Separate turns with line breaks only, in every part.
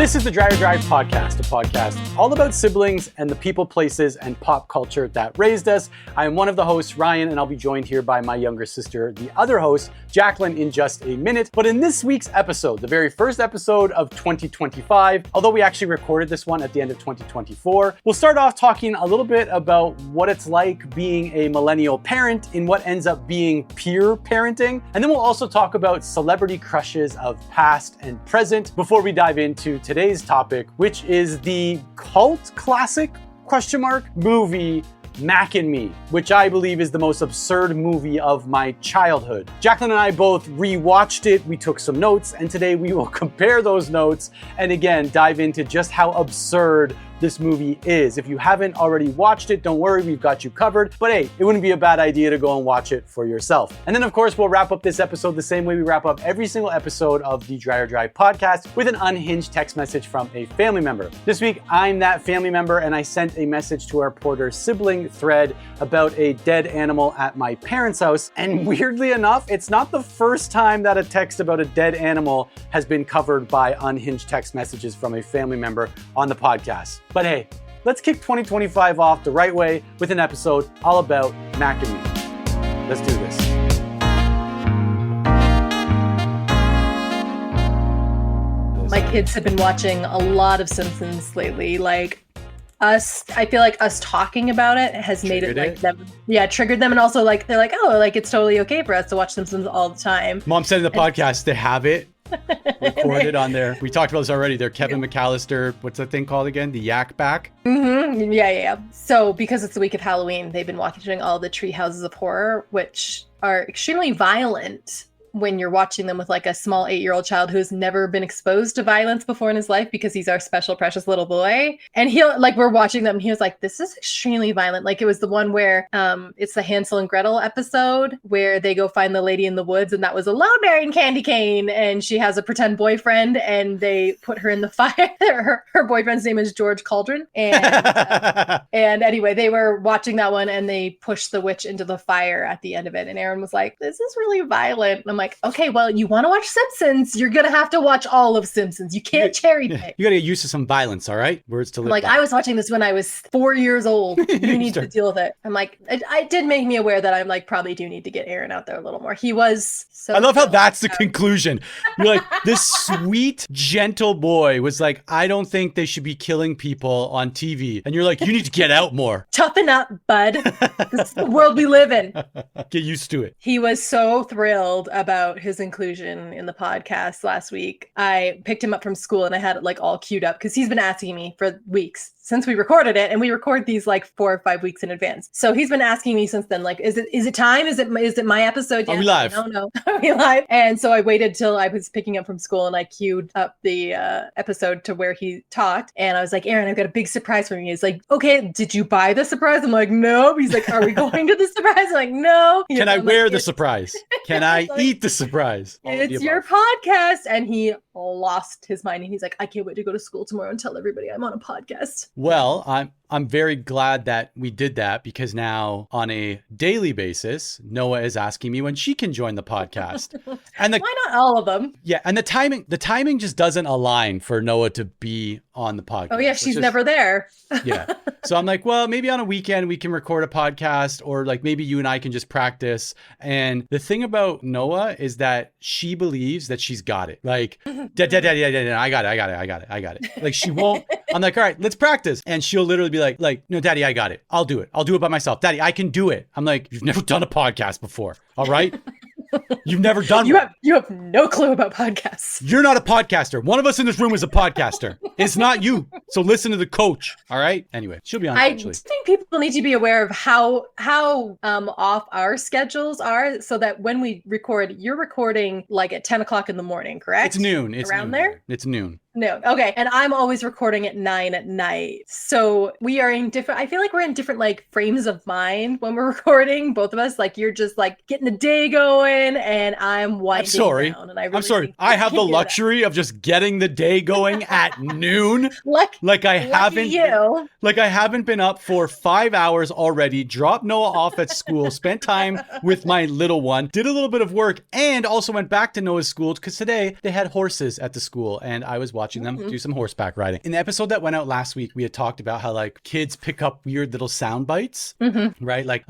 This is the Dreyer Drive podcast, a podcast all about siblings and the people, places, and pop culture that raised us. I am one of the hosts, Ryan, and I'll be joined here by my younger sister, the other host, Jacqueline, in just a minute. But in this week's episode, the very first episode of 2025, although we actually recorded this one at the end of 2024, we'll start off talking a little bit about what it's like being a millennial parent in what ends up being peer parenting. And then we'll also talk about celebrity crushes of past and present before we dive into today's topic, which is the cult classic movie Mac and Me, which I believe is the most absurd movie of my childhood. Jacqueline and I both rewatched it, we took some notes, and today we will compare those notes and again dive into just how absurd this movie is. If you haven't already watched it, don't worry, we've got you covered. But hey, it wouldn't be a bad idea to go and watch it for yourself. And then of course, we'll wrap up this episode the same way we wrap up every single episode of the Dreyer Drive podcast with an unhinged text message from a family member. This week, I'm that family member and I sent a message to our Porter sibling thread about a dead animal at my parents' house. And weirdly enough, it's not the first time that a text about a dead animal has been covered by unhinged text messages from a family member on the podcast. But hey, let's kick 2025 off the right way with an episode all about Mac and Me. Let's do this.
My kids have been watching a lot of Simpsons lately. Like us, I feel like us talking about it has made it like them. Yeah, triggered them. And also like, they're like, oh, like it's totally okay for us to watch Simpsons all the time.
Mom said in the podcast, they have it recorded on there. We talked about this already. They're Kevin McAllister. What's that thing called again? The Yak Back?
Mm-hmm. Yeah. So because it's the week of Halloween, they've been watching all the Tree Houses of Horror, which are extremely violent when you're watching them with like a small 8-year-old child who's never been exposed to violence before in his life because he's our special precious little boy. And we're watching them and he was like, this is extremely violent. Like it was the one where it's the Hansel and Gretel episode where they go find the lady in the woods, and that was a load-bearing candy cane, and she has a pretend boyfriend and they put her in the fire. Her boyfriend's name is George Cauldron. And and anyway, they were watching that one and they pushed the witch into the fire at the end of it. And Aaron was like, this is really violent. And I'm like, okay, well, you want to watch Simpsons, you're gonna have to watch all of Simpsons. You can't cherry pick.
You gotta get used to some violence, all right? Words to live
like by. I was watching this when I was 4 years old. You need to deal with it. I'm like, it did make me aware that I'm like, probably do need to get Aaron out there a little more. He was so
I love how that's the conclusion. You're like, this sweet, gentle boy was like, I don't think they should be killing people on TV. And you're like, you need to get out more.
Toughen up, bud. This is the world we live in.
Get used to it.
He was so thrilled about his inclusion in the podcast last week. I picked him up from school and I had it like all queued up because he's been asking me for weeks since we recorded it, and we record these like 4 or 5 weeks in advance. So he's been asking me since then, like, is it time? Is it my episode yet?
Are we live?
No. Are we live? And so I waited till I was picking up from school and I queued up the episode to where he talked. And I was like, Aaron, I've got a big surprise for you. He's like, okay, did you buy the surprise? I'm like, no. He's like, are we going to the surprise? I'm like, no.
Can I wear the surprise? Can I eat the surprise?
It's your podcast. And he lost his mind. And he's like, I can't wait to go to school tomorrow and tell everybody I'm on a podcast.
Well, I'm very glad that we did that, because now on a daily basis, Noah is asking me when she can join the podcast. And
why not all of them?
Yeah, and the timing just doesn't align for Noah to be on the podcast.
Oh yeah, she's never there.
Yeah. So I'm like, well, maybe on a weekend we can record a podcast, or like maybe you and I can just practice. And the thing about Noah is that she believes that she's got it. Like, I got it. Like she won't. I'm like, all right, let's practice. And she'll literally be like, no, Daddy, I got it. I'll do it. I'll do it by myself. Daddy, I can do it. I'm like, you've never done a podcast before. All right. You've never done one.
You have no clue about podcasts.
You're not a podcaster. One of us in this room is a podcaster. It's not you. So listen to the coach. All right. Anyway, she'll be on.
I think people need to be aware of how off our schedules are, so that when we record, you're recording like at 10 o'clock in the morning, correct?
It's noon. It's
around
noon.
There.
It's noon.
No. Okay. And I'm always recording at 9 at night. So we are in different, I feel like we're in different like frames of mind when we're recording, both of us. Like you're just like getting the day going and I'm winding down. And I'm sorry.
I have the luxury of just getting the day going at noon. Like I haven't been up for 5 hours already, dropped Noah off at school, spent time with my little one, did a little bit of work, and also went back to Noah's school because today they had horses at the school and I was watching them do some horseback riding. In the episode that went out last week, we had talked about how like kids pick up weird little sound bites, right? Like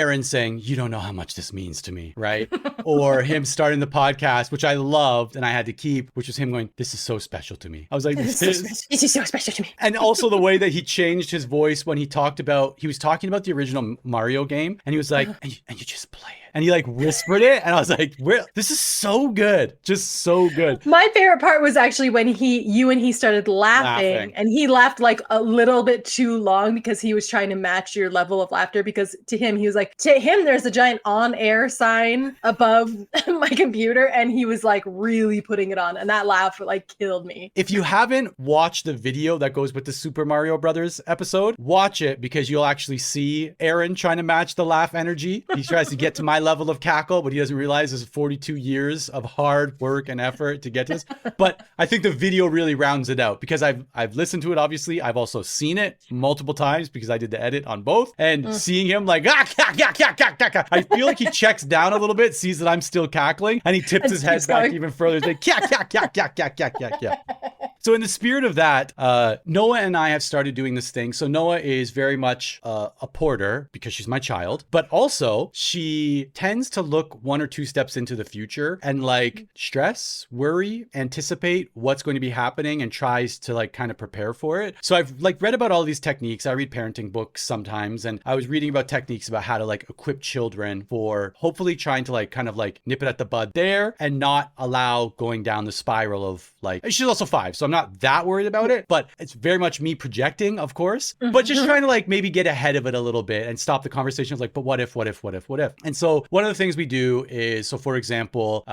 Aaron saying, "You don't know how much this means to me," right? Or him starting the podcast, which I loved and I had to keep, which was him going, "This is so special to me." I was like,
this is so special to me.
And also the way that he changed his voice when he was talking about the original Mario game, and he was like, and you just play it. And he like whispered it, and I was like, this is so good. Just so good.
My favorite part was actually when you and he started laughing, and he laughed like a little bit too long because he was trying to match your level of laughter, because to him, there's a giant on-air sign above my computer, and he was like really putting it on, and that laugh like killed me.
If you haven't watched the video that goes with the Super Mario Brothers episode, watch it, because you'll actually see Aaron trying to match the laugh energy. He tries to get to my level of cackle, but he doesn't realize there's 42 years of hard work and effort to get to this. But I think the video really rounds it out, because I've listened to it, obviously. I've also seen it multiple times because I did the edit on both, and seeing him like, I feel like he checks down a little bit, sees that I'm still cackling, and he tips his head back even further. He's like, yeah. So in the spirit of that, Noah and I have started doing this thing. So Noah is very much a porter because she's my child, but also she tends to look 1 or 2 steps into the future and like stress, worry, anticipate what's going to be happening, and tries to like kind of prepare for it. So I've like read about all these techniques. I read parenting books sometimes, and I was reading about techniques about how to like equip children for hopefully trying to like kind of like nip it at the bud there and not allow going down the spiral of like, she's also 5, so I'm not that worried about it, but it's very much me projecting, of course, but just trying to like maybe get ahead of it a little bit and stop the conversation of like, but what if? And so one of the things we do is, so for example,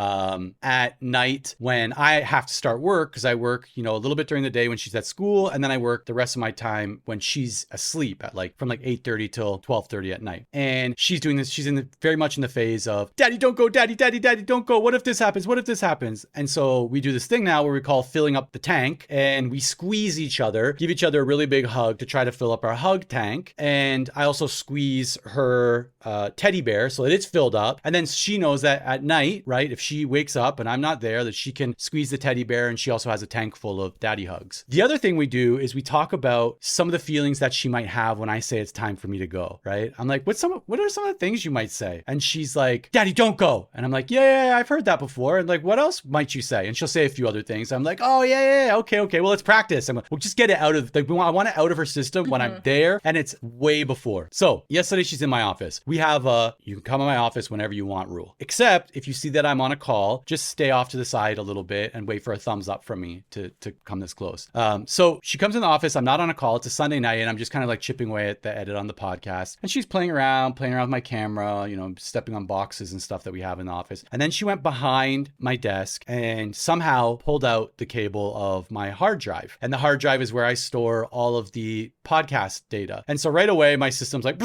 at night when I have to start work, because I work, a little bit during the day when she's at school, and then I work the rest of my time when she's asleep at like from like 8:30 till 12:30 at night. And she's doing this, she's very much in the phase of, "Daddy, don't go, daddy, don't go. What if this happens? And so we do this thing now where we call filling up the tank, and we squeeze each other, give each other a really big hug to try to fill up our hug tank. And I also squeeze her teddy bear so that it's filled up. And then she knows that at night, right, if she wakes up and I'm not there, that she can squeeze the teddy bear, and she also has a tank full of daddy hugs. The other thing we do is we talk about some of the feelings that she might have when I say it's time for me to go, right? I'm like, what are some of the things you might say? And she's like, "Daddy, don't go." And I'm like, yeah, I've heard that before. And like, what else might you say? And she'll say a few other things. I'm like, "Oh, yeah, okay. Well, let's practice." I'm like, we'll just get it out of, like, I want it out of her system when I'm there, and it's way before. So yesterday she's in my office. We have you can come in my office whenever you want rule. Except if you see that I'm on a call, just stay off to the side a little bit and wait for a thumbs up from me to come this close. So she comes in the office. I'm not on a call. It's a Sunday night, and I'm just kind of like chipping away at the edit on the podcast. And she's playing around with my camera, stepping on boxes and stuff that we have in the office. And then she went behind my desk and somehow pulled out the cable of my hard drive. And the hard drive is where I store all of the podcast data. And so right away, my system's like,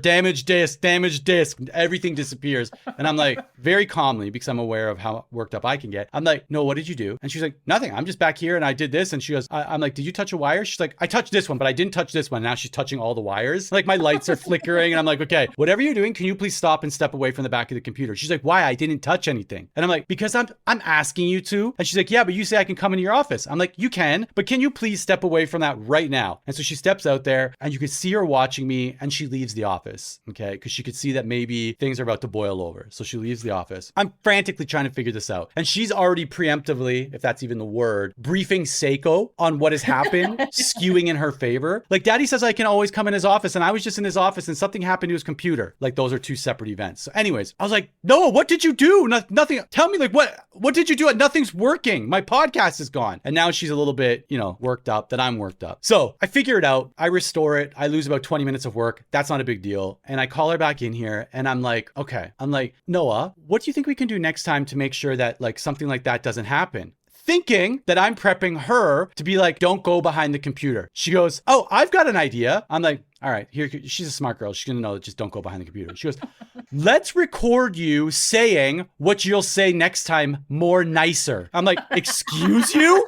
damaged disk, everything disappears. And I'm like, very calmly, because I'm aware of how worked up I can get, I'm like, "No, what did you do?" And she's like, "Nothing. I'm just back here and I did this." And she goes, I'm like, "Did you touch a wire?" She's like, "I touched this one, but I didn't touch this one." Now she's touching all the wires. Like my lights are flickering, and I'm like, "Okay, whatever you're doing, can you please stop and step away from the back of the computer?" She's like, "Why? I didn't touch anything." And I'm like, "Because I'm asking you to." And she's like, "Yeah, but you say I can come into your office." I'm like, "You can, but can you please step away from that right now?" And so she steps out there, and you could see her watching me, and she leaves the office, okay? Because she could see that maybe things are about to boil over. So she leaves the office. I'm frantically trying to figure this out. And she's already preemptively, if that's even the word, briefing Seiko on what has happened, skewing in her favor. Like, "Daddy says I can always come in his office, and I was just in his office and something happened to his computer." Like, those are 2 separate events. So anyways, I was like, "Noah, what did you do?" Nothing. Tell me, like, what did you do? Nothing's working. My podcast is gone. And now she's a little bit, worked up that I'm worked up. So I figure it out. I restore it. I lose about 20 minutes of work. That's not a big deal. And I call her back in here, and I'm like, okay. I'm like, "Noah, what do you think we can do next time to make sure that like something like that doesn't happen?" Thinking that I'm prepping her to be like, "Don't go behind the computer." She goes, "Oh, I've got an idea." I'm like, "All right, here." She's a smart girl. She's going to know that just don't go behind the computer. She goes, "Let's record you saying what you'll say next time more nicer." I'm like, "Excuse you?"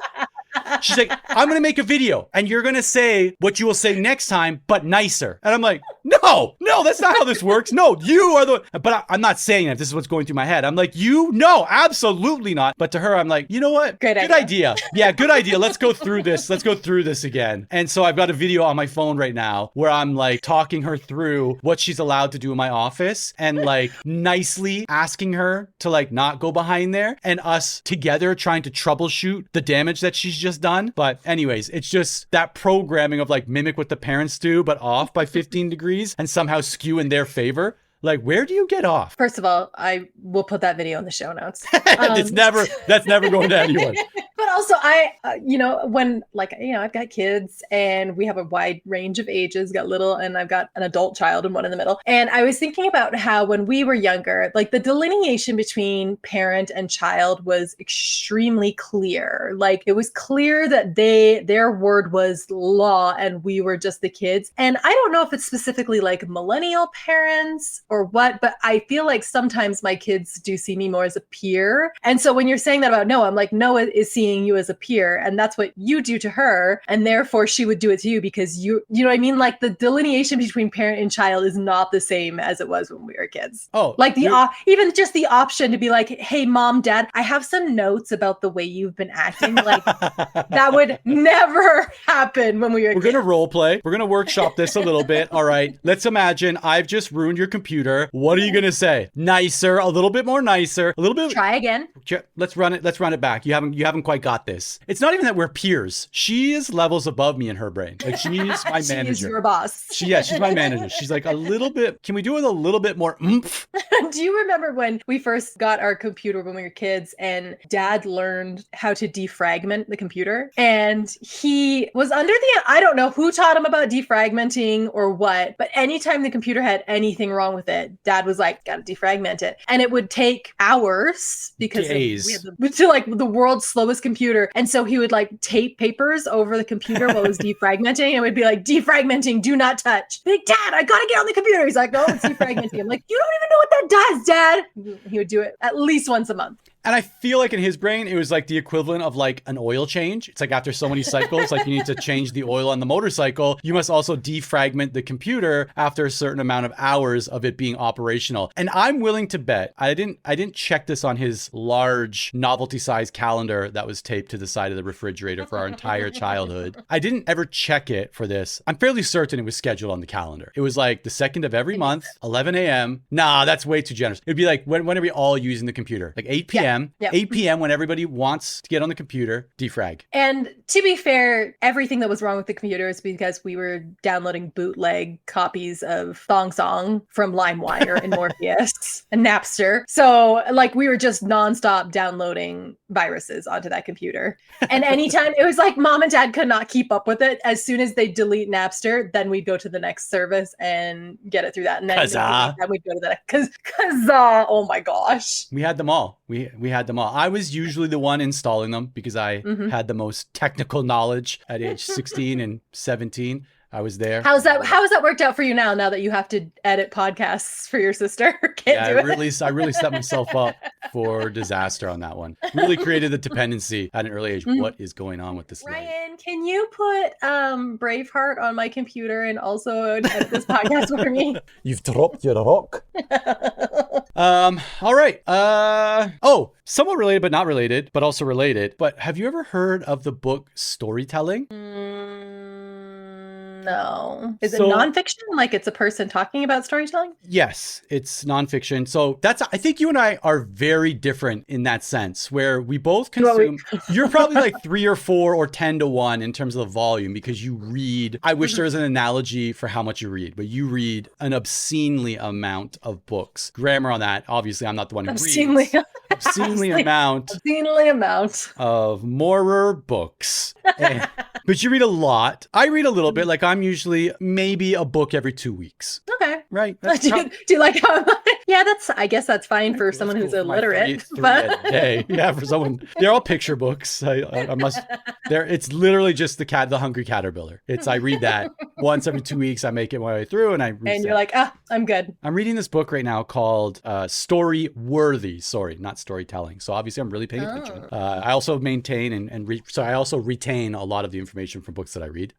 She's like, I'm going to make a video and you're going to say what you will say next time, but nicer. And I'm like, no, that's not how this works. No, you are but I'm not saying that. This is what's going through my head. I'm like, no, absolutely not. But to her, I'm like, you know what?
Good
idea. Yeah, good idea. Let's go through this again. And so I've got a video on my phone right now where I'm like talking her through what she's allowed to do in my office and like nicely asking her to like not go behind there and us together trying to troubleshoot the damage that she's just done. But anyways, it's just that programming of like mimic what the parents do, but off by 15 degrees and somehow skew in their favor. Like, where do you get off?
First of all, I will put that video in the show notes.
That's never going to anyone.
But also when I've got kids and we have a wide range of ages, got little, and I've got an adult child and one in the middle. And I was thinking about how when we were younger, like the delineation between parent and child was extremely clear. Like it was clear that their word was law and we were just the kids. And I don't know if it's specifically like millennial parents or what, but I feel like sometimes my kids do see me more as a peer. And so when you're saying that about Noah, I'm like, Noah is seeing you as a peer, and that's what you do to her, and therefore she would do it to you because you know what I mean? Like the delineation between parent and child is not the same as it was when we were kids.
Oh,
like even just the option to be like, hey, mom, dad, I have some notes about the way you've been acting. Like that would never happen when we were kids.
We're going to role play. We're going to workshop this a little bit. All right. Let's imagine I've just ruined your computer. What are you going to say? Nicer, a little bit more nicer, a little bit.
Try again.
Let's run it back. You haven't quite got this. It's not even that we're peers. She is levels above me in her brain. Like she's my manager.
She is your boss.
She's my manager. She's like a little bit. Can we do it a little bit more oomph?
Do you remember when we first got our computer when we were kids and dad learned how to defragment the computer? And he was under I don't know who taught him about defragmenting or what, but anytime the computer had anything wrong with it, dad was like, gotta defragment it. And it would take hours because we had the world's slowest computer. And so he would like tape papers over the computer while it was defragmenting. And it would be like, defragmenting, do not touch. Like, dad, I gotta get on the computer. He's like, no, it's defragmenting. I'm like, you don't even know what that does, dad. He would do it at least once a month.
And I feel like in his brain, it was like the equivalent of like an oil change. It's like after so many cycles, like you need to change the oil on the motorcycle. You must also defragment the computer after a certain amount of hours of it being operational. And I'm willing to bet, I didn't check this on his large novelty size calendar that was taped to the side of the refrigerator for our entire childhood. I didn't ever check it for this. I'm fairly certain it was scheduled on the calendar. It was like the second of every month, 11 a.m. Nah, that's way too generous. It'd be like, when are we all using the computer? Like 8 p.m.
Yep.
8 p.m. when everybody wants to get on the computer, defrag.
And to be fair, everything that was wrong with the computer is because we were downloading bootleg copies of Thong Song from LimeWire and Morpheus and Napster. So like we were just nonstop downloading viruses onto that computer. And anytime it was like mom and dad could not keep up with it. As soon as they delete Napster, then we'd go to the next service and get it through that. And then we'd go to the next. Oh my gosh.
We had them all. We had them all. I was usually the one installing them because I had the most technical knowledge at age 16 and 17. I was there.
How has that worked out for you now that you have to edit podcasts for your sister? I
really set myself up for disaster on that one. Really created the dependency at an early age. What is going on with this
Ryan, can you put Braveheart on my computer and also edit this podcast for me?
You've dropped your rock.
All right. Somewhat related, but not related, but also related. But have you ever heard of the book Storytelling?
No. Is it nonfiction? Like it's a person talking about storytelling?
Yes, it's nonfiction. So I think you and I are very different in that sense, where we both consume. You're probably like 3 or 4 or 10 to 1 in terms of the volume because you read. I wish there was an analogy for how much you read, but you read an obscenely amount of books. Grammar on that. Obviously, I'm not the one who reads. Obscenely amount of more books. But you read a lot. I read a little bit. Like I'm usually maybe a book every 2 weeks.
Okay.
Right.
Do you like how Yeah, I guess that's fine for
Let's
someone
go
who's
for my
illiterate.
33
But
a day. Yeah, for someone. They're all picture books. I must. It's literally just the Hungry Caterpillar. I read that once every 2 weeks. I make it my way through, and I reset.
and you're like, I'm good.
I'm reading this book right now called Storyworthy. Sorry, not storytelling. So obviously, I'm really paying attention. I also maintain I also retain a lot of the information from books that I read.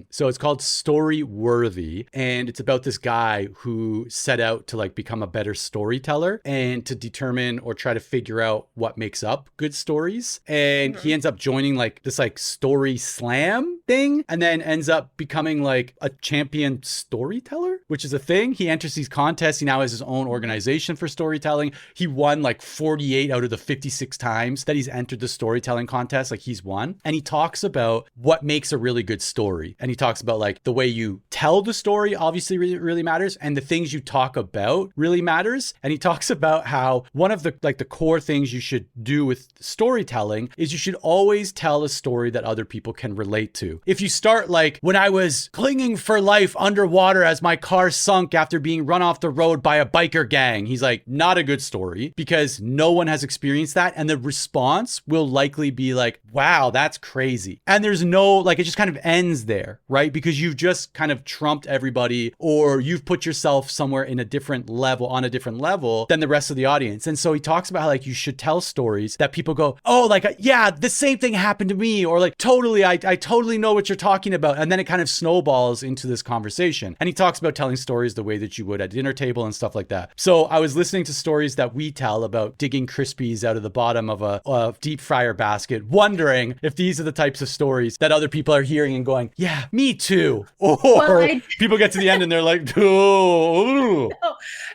So it's called Storyworthy, and it's about this guy who set out to like become a better storyteller and to determine or try to figure out what makes up good stories. And he ends up joining like this like story slam thing, and then ends up becoming like a champion storyteller, which is a thing. He enters these contests. He now has his own organization for storytelling. He won like 48 out of the 56 times that he's entered the storytelling contest. Like he's won. And he talks about what makes a really good story. And he talks about like the way you tell the story obviously really, really matters. And the things you talk about really matters. And he talks about how one of the core things you should do with storytelling is you should always tell a story that other people can relate to. If you start like, when I was clinging for life underwater as my car sunk after being run off the road by a biker gang, he's like, not a good story, because no one has experienced that. And the response will likely be like, wow, that's crazy. And there's no, like, it just kind of ends there, right? Because you've just kind of trumped everybody, or you've put yourself somewhere in a different level, on a different level than the rest of the audience. And so he talks about how like you should tell stories that people go, oh, like, yeah, the same thing happened to me, or like, totally, I totally know what you're talking about. And then it kind of snowballs into this conversation. And he talks about telling stories the way that you would at dinner table and stuff like that. So I was listening to stories that we tell about digging Crispies out of the bottom of a deep fryer basket, wondering if these are the types of stories that other people are hearing and going, yeah, me too. Or people get to the end and they're like, oh.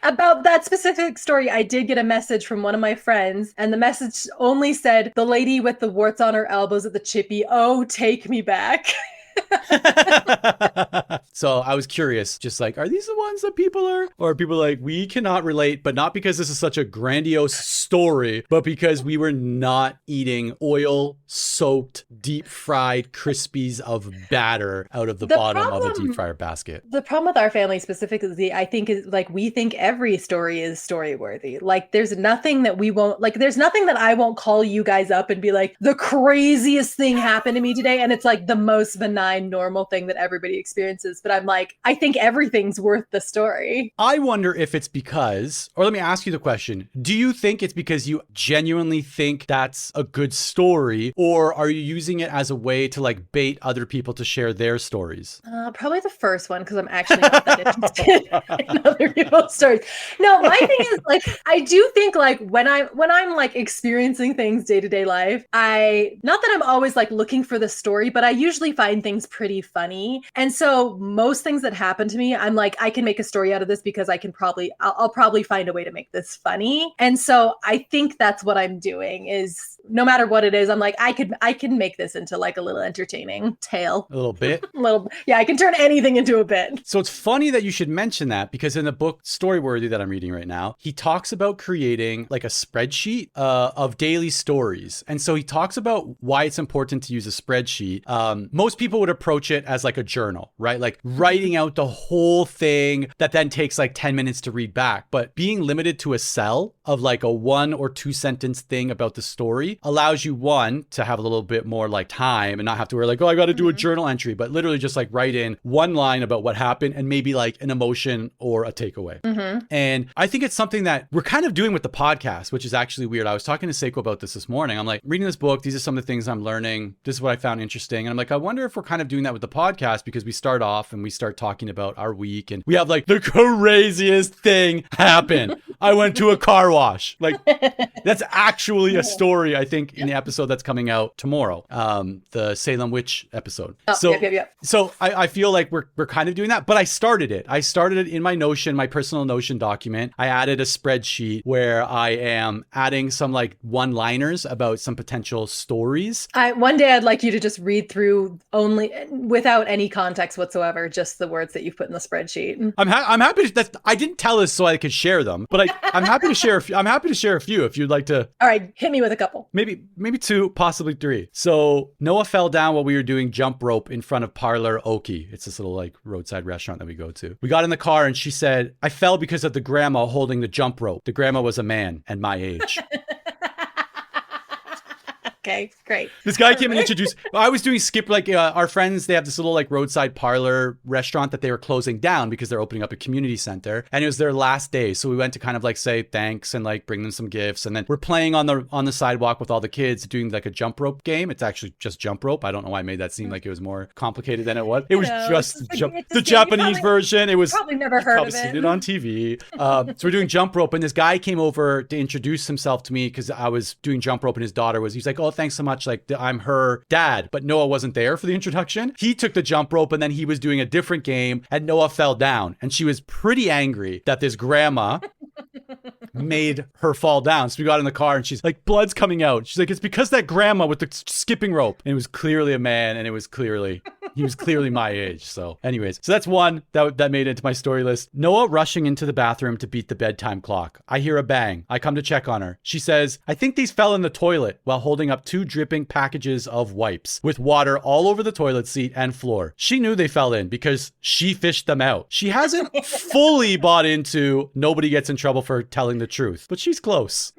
About that specific story, I did get a message from one of my friends, and the message only said, the lady with the warts on her elbows at the chippy, oh, take me back.
So I was curious, just like, are these the ones that people are, or are people like, we cannot relate, but not because this is such a grandiose story, but because we were not eating oil soaked, deep fried Crispies of batter out of the bottom of a deep fryer basket.
The problem with our family specifically, I think, is like, we think every story is story worthy. Like there's nothing that there's nothing that I won't call you guys up and be like, the craziest thing happened to me today. And it's like the most benign, normal thing that everybody experiences. But I'm like, I think everything's worth the story.
I wonder if it's because, or let me ask you the question. Do you think it's because you genuinely think that's a good story, or are you using it as a way to like bait other people to share their stories?
Probably the first one, because I'm actually not that interested in other people's stories. No, my thing is like, I do think like when I'm like experiencing things day-to-day life, not that I'm always like looking for the story, but I usually find things pretty funny. And so most things that happen to me, I'm like, I can make a story out of this because I'll probably find a way to make this funny. And so I think that's what I'm doing, is no matter what it is, I'm like, I can make this into like a little entertaining tale.
A little bit?
Yeah, I can turn anything into a bit.
So it's funny that you should mention that, because in the book Storyworthy that I'm reading right now, he talks about creating like a spreadsheet of daily stories. And so he talks about why it's important to use a spreadsheet. Most people would approach it as like a journal, right? Like writing out the whole thing that then takes like 10 minutes to read back. But being limited to a cell of like a 1 or 2 sentence thing about the story allows you, one, to have a little bit more like time and not have to worry like, oh, I got to do a journal entry, but literally just like write in one line about what happened and maybe like an emotion or a takeaway. And I think it's something that we're kind of doing with the podcast, which is actually weird. I was talking to Seiko about this morning. I'm like, reading this book, these are some of the things I'm learning. This is what I found interesting. And I'm like, I wonder if we're kind of doing that with the podcast, because we start off and we start talking about our week and we have like the craziest thing happen. I went to a car wash. Like that's actually a story, I think, in the episode that's coming out tomorrow. The Salem Witch episode. So I feel like we're kind of doing that, but I started it in my Notion, my personal Notion document. I added a spreadsheet where I am adding some like one-liners about some potential stories.
One day I'd like you to just read through only only without any context whatsoever, just the words that you've put in the spreadsheet.
I'm happy I didn't tell this so I could share them, but I'm happy to share. I'm happy to share a few if you'd like to.
All right, hit me with a couple.
Maybe 2, possibly 3. So Noah fell down while we were doing jump rope in front of Parlor Oki. It's this little like roadside restaurant that we go to. We got in the car and she said, I fell because of the grandma holding the jump rope. The grandma was a man and my age.
Okay, great.
This guy came and introduced, I was doing skip, like our friends, they have this little like roadside parlor restaurant that they were closing down because they're opening up a community center. And it was their last day. So we went to kind of like say thanks and like bring them some gifts. And then we're playing on the sidewalk with all the kids doing like a jump rope game. It's actually just jump rope. I don't know why I made that seem like it was more complicated than it was. It was the Japanese version. It was
probably never heard of it.
Seen it on TV. So we're doing jump rope and this guy came over to introduce himself to me because I was doing jump rope and his daughter he's like, oh, thanks so much. Like I'm her dad, but Noah wasn't there for the introduction. He took the jump rope and then he was doing a different game and Noah fell down and she was pretty angry that this grandma made her fall down. So we got in the car and she's like, blood's coming out. She's like, it's because that grandma with the skipping rope. And it was clearly a man and he was clearly my age. So anyways, so that's one that made it into my story list. Noah rushing into the bathroom to beat the bedtime clock. I hear a bang. I come to check on her. She says, I think these fell in the toilet while holding up 2 dripping packages of wipes with water all over the toilet seat and floor. She knew they fell in because she fished them out. She hasn't fully bought into nobody gets in trouble for telling the truth, but she's close.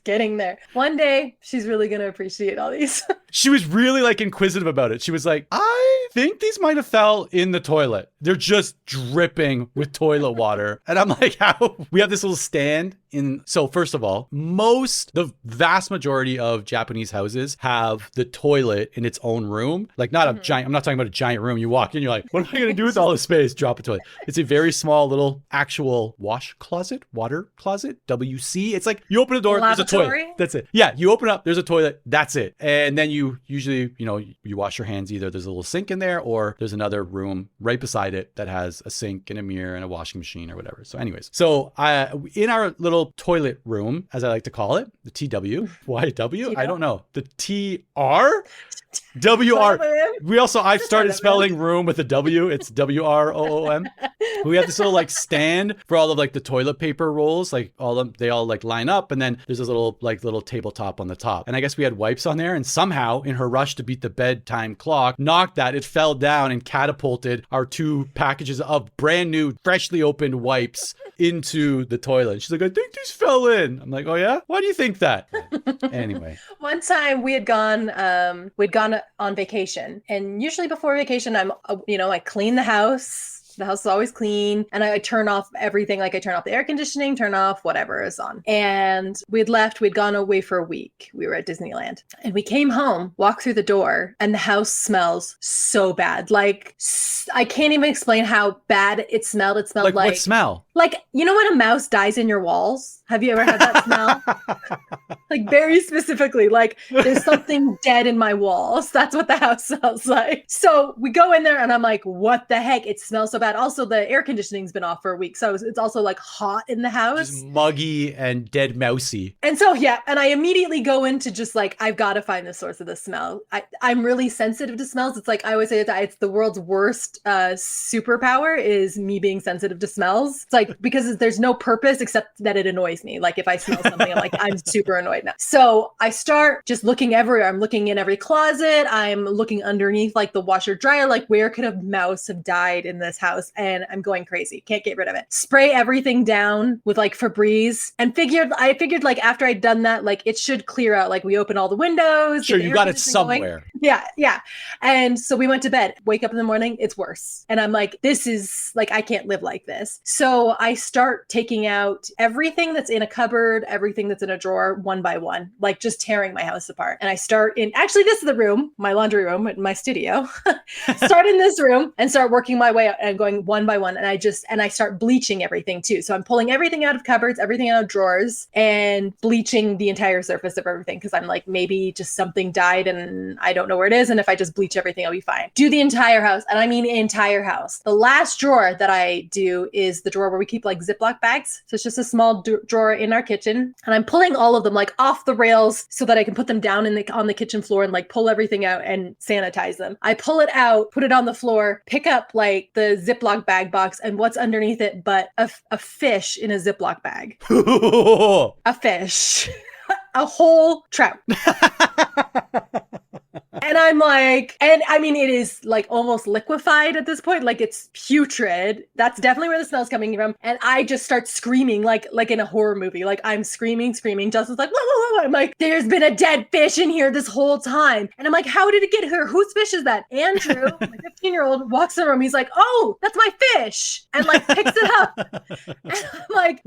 Getting there. One day, she's really going to appreciate all these.
She was really like inquisitive about it. She was like, I think these might have fell in the toilet. They're just dripping with toilet water. And I'm like, how? We have this little stand in. So first of all, the vast majority of Japanese houses have the toilet in its own room. Like not a giant, I'm not talking about a giant room. You walk in, you're like, what am I going to do with all this space? Drop a toilet. It's a very small little actual water closet, WC. It's like you open the door, there's a toilet. That's it. Yeah. You open up, there's a toilet. That's it. And then you usually, you wash your hands. Either there's a little sink in there or there's another room right beside it that has a sink and a mirror and a washing machine or whatever. So anyways, in our little toilet room, as I like to call it, the TW, why W? I don't know. The TR? WR. I've started spelling room with a W. It's WROOM. We have this little like stand for all of like the toilet paper rolls, like they all like line up. And then there's this little tabletop on the top. And I guess we had wipes on there and somehow in her rush to beat the bedtime clock, knocked that. It fell down and catapulted our 2 packages of brand new, freshly opened wipes into the toilet. And she's like, I think these fell in. I'm like, oh yeah? Why do you think that? Anyway.
One time we'd gone on vacation, and usually before vacation, I clean the house. The house is always clean, and I turn off everything. Like I turn off the air conditioning, turn off whatever is on. And we'd gone away for a week. We were at Disneyland and we came home, walked through the door, and the house smells so bad. Like I can't even explain how bad it smelled. It smelled like what
smell?
Like, you know when a mouse dies in your walls? Have you ever had that smell? Like very specifically, like there's something dead in my walls. That's what the house smells like. So we go in there and I'm like, what the heck? It smells so bad. Also, the air conditioning's been off for a week. So it's also like hot in the house.
Just muggy and dead mousy. And
so, yeah. And I immediately go into just like, I've got to find the source of the smell. I'm really sensitive to smells. It's like, I always say that it's the world's worst superpower is me being sensitive to smells. It's like, because there's no purpose except that it annoys me. Like if I smell something, I'm like, I'm super annoyed now. So I start just looking everywhere. I'm looking in every closet. I'm looking underneath like the washer dryer. Like where could a mouse have died in this house? And I'm going crazy. Can't get rid of it. Spray everything down with like Febreze and I figured like after I'd done that, like it should clear out. Like we open all the windows.
Sure. You got it somewhere.
Going. Yeah. And so we went to bed, wake up in the morning. It's worse. And I'm like, this is like, I can't live like this. So I start taking out everything that's in a cupboard, everything that's in a drawer, one by one, like just tearing my house apart. And I start actually, this is the room, my laundry room, my studio. Start in this room and start working my way out and going one by one. And I start bleaching everything too. So I'm pulling everything out of cupboards, everything out of drawers, and bleaching the entire surface of everything. Cause I'm like, maybe just something died and I don't know where it is. And if I just bleach everything, I'll be fine. Do the entire house. And I mean, entire house. The last drawer that I do is the drawer where we keep like Ziploc bags. So it's just a small drawer in our kitchen. And I'm pulling all of them, like off the rails so that I can put them down on the kitchen floor and like pull everything out and sanitize them. I pull it out, put it on the floor, pick up like the Ziploc bag box, and what's underneath it but a fish in a Ziploc bag. A fish. A whole trout. And I'm like, and I mean, it is like almost liquefied at this point. Like it's putrid. That's definitely where the smell's coming from. And I just start screaming like in a horror movie. Like I'm screaming. Justin's like, whoa, whoa, whoa. I'm like, there's been a dead fish in here this whole time. And I'm like, how did it get here? Whose fish is that? Andrew, my 15-year-old, walks in the room. He's like, oh, that's my fish. And like picks it up. And I'm like,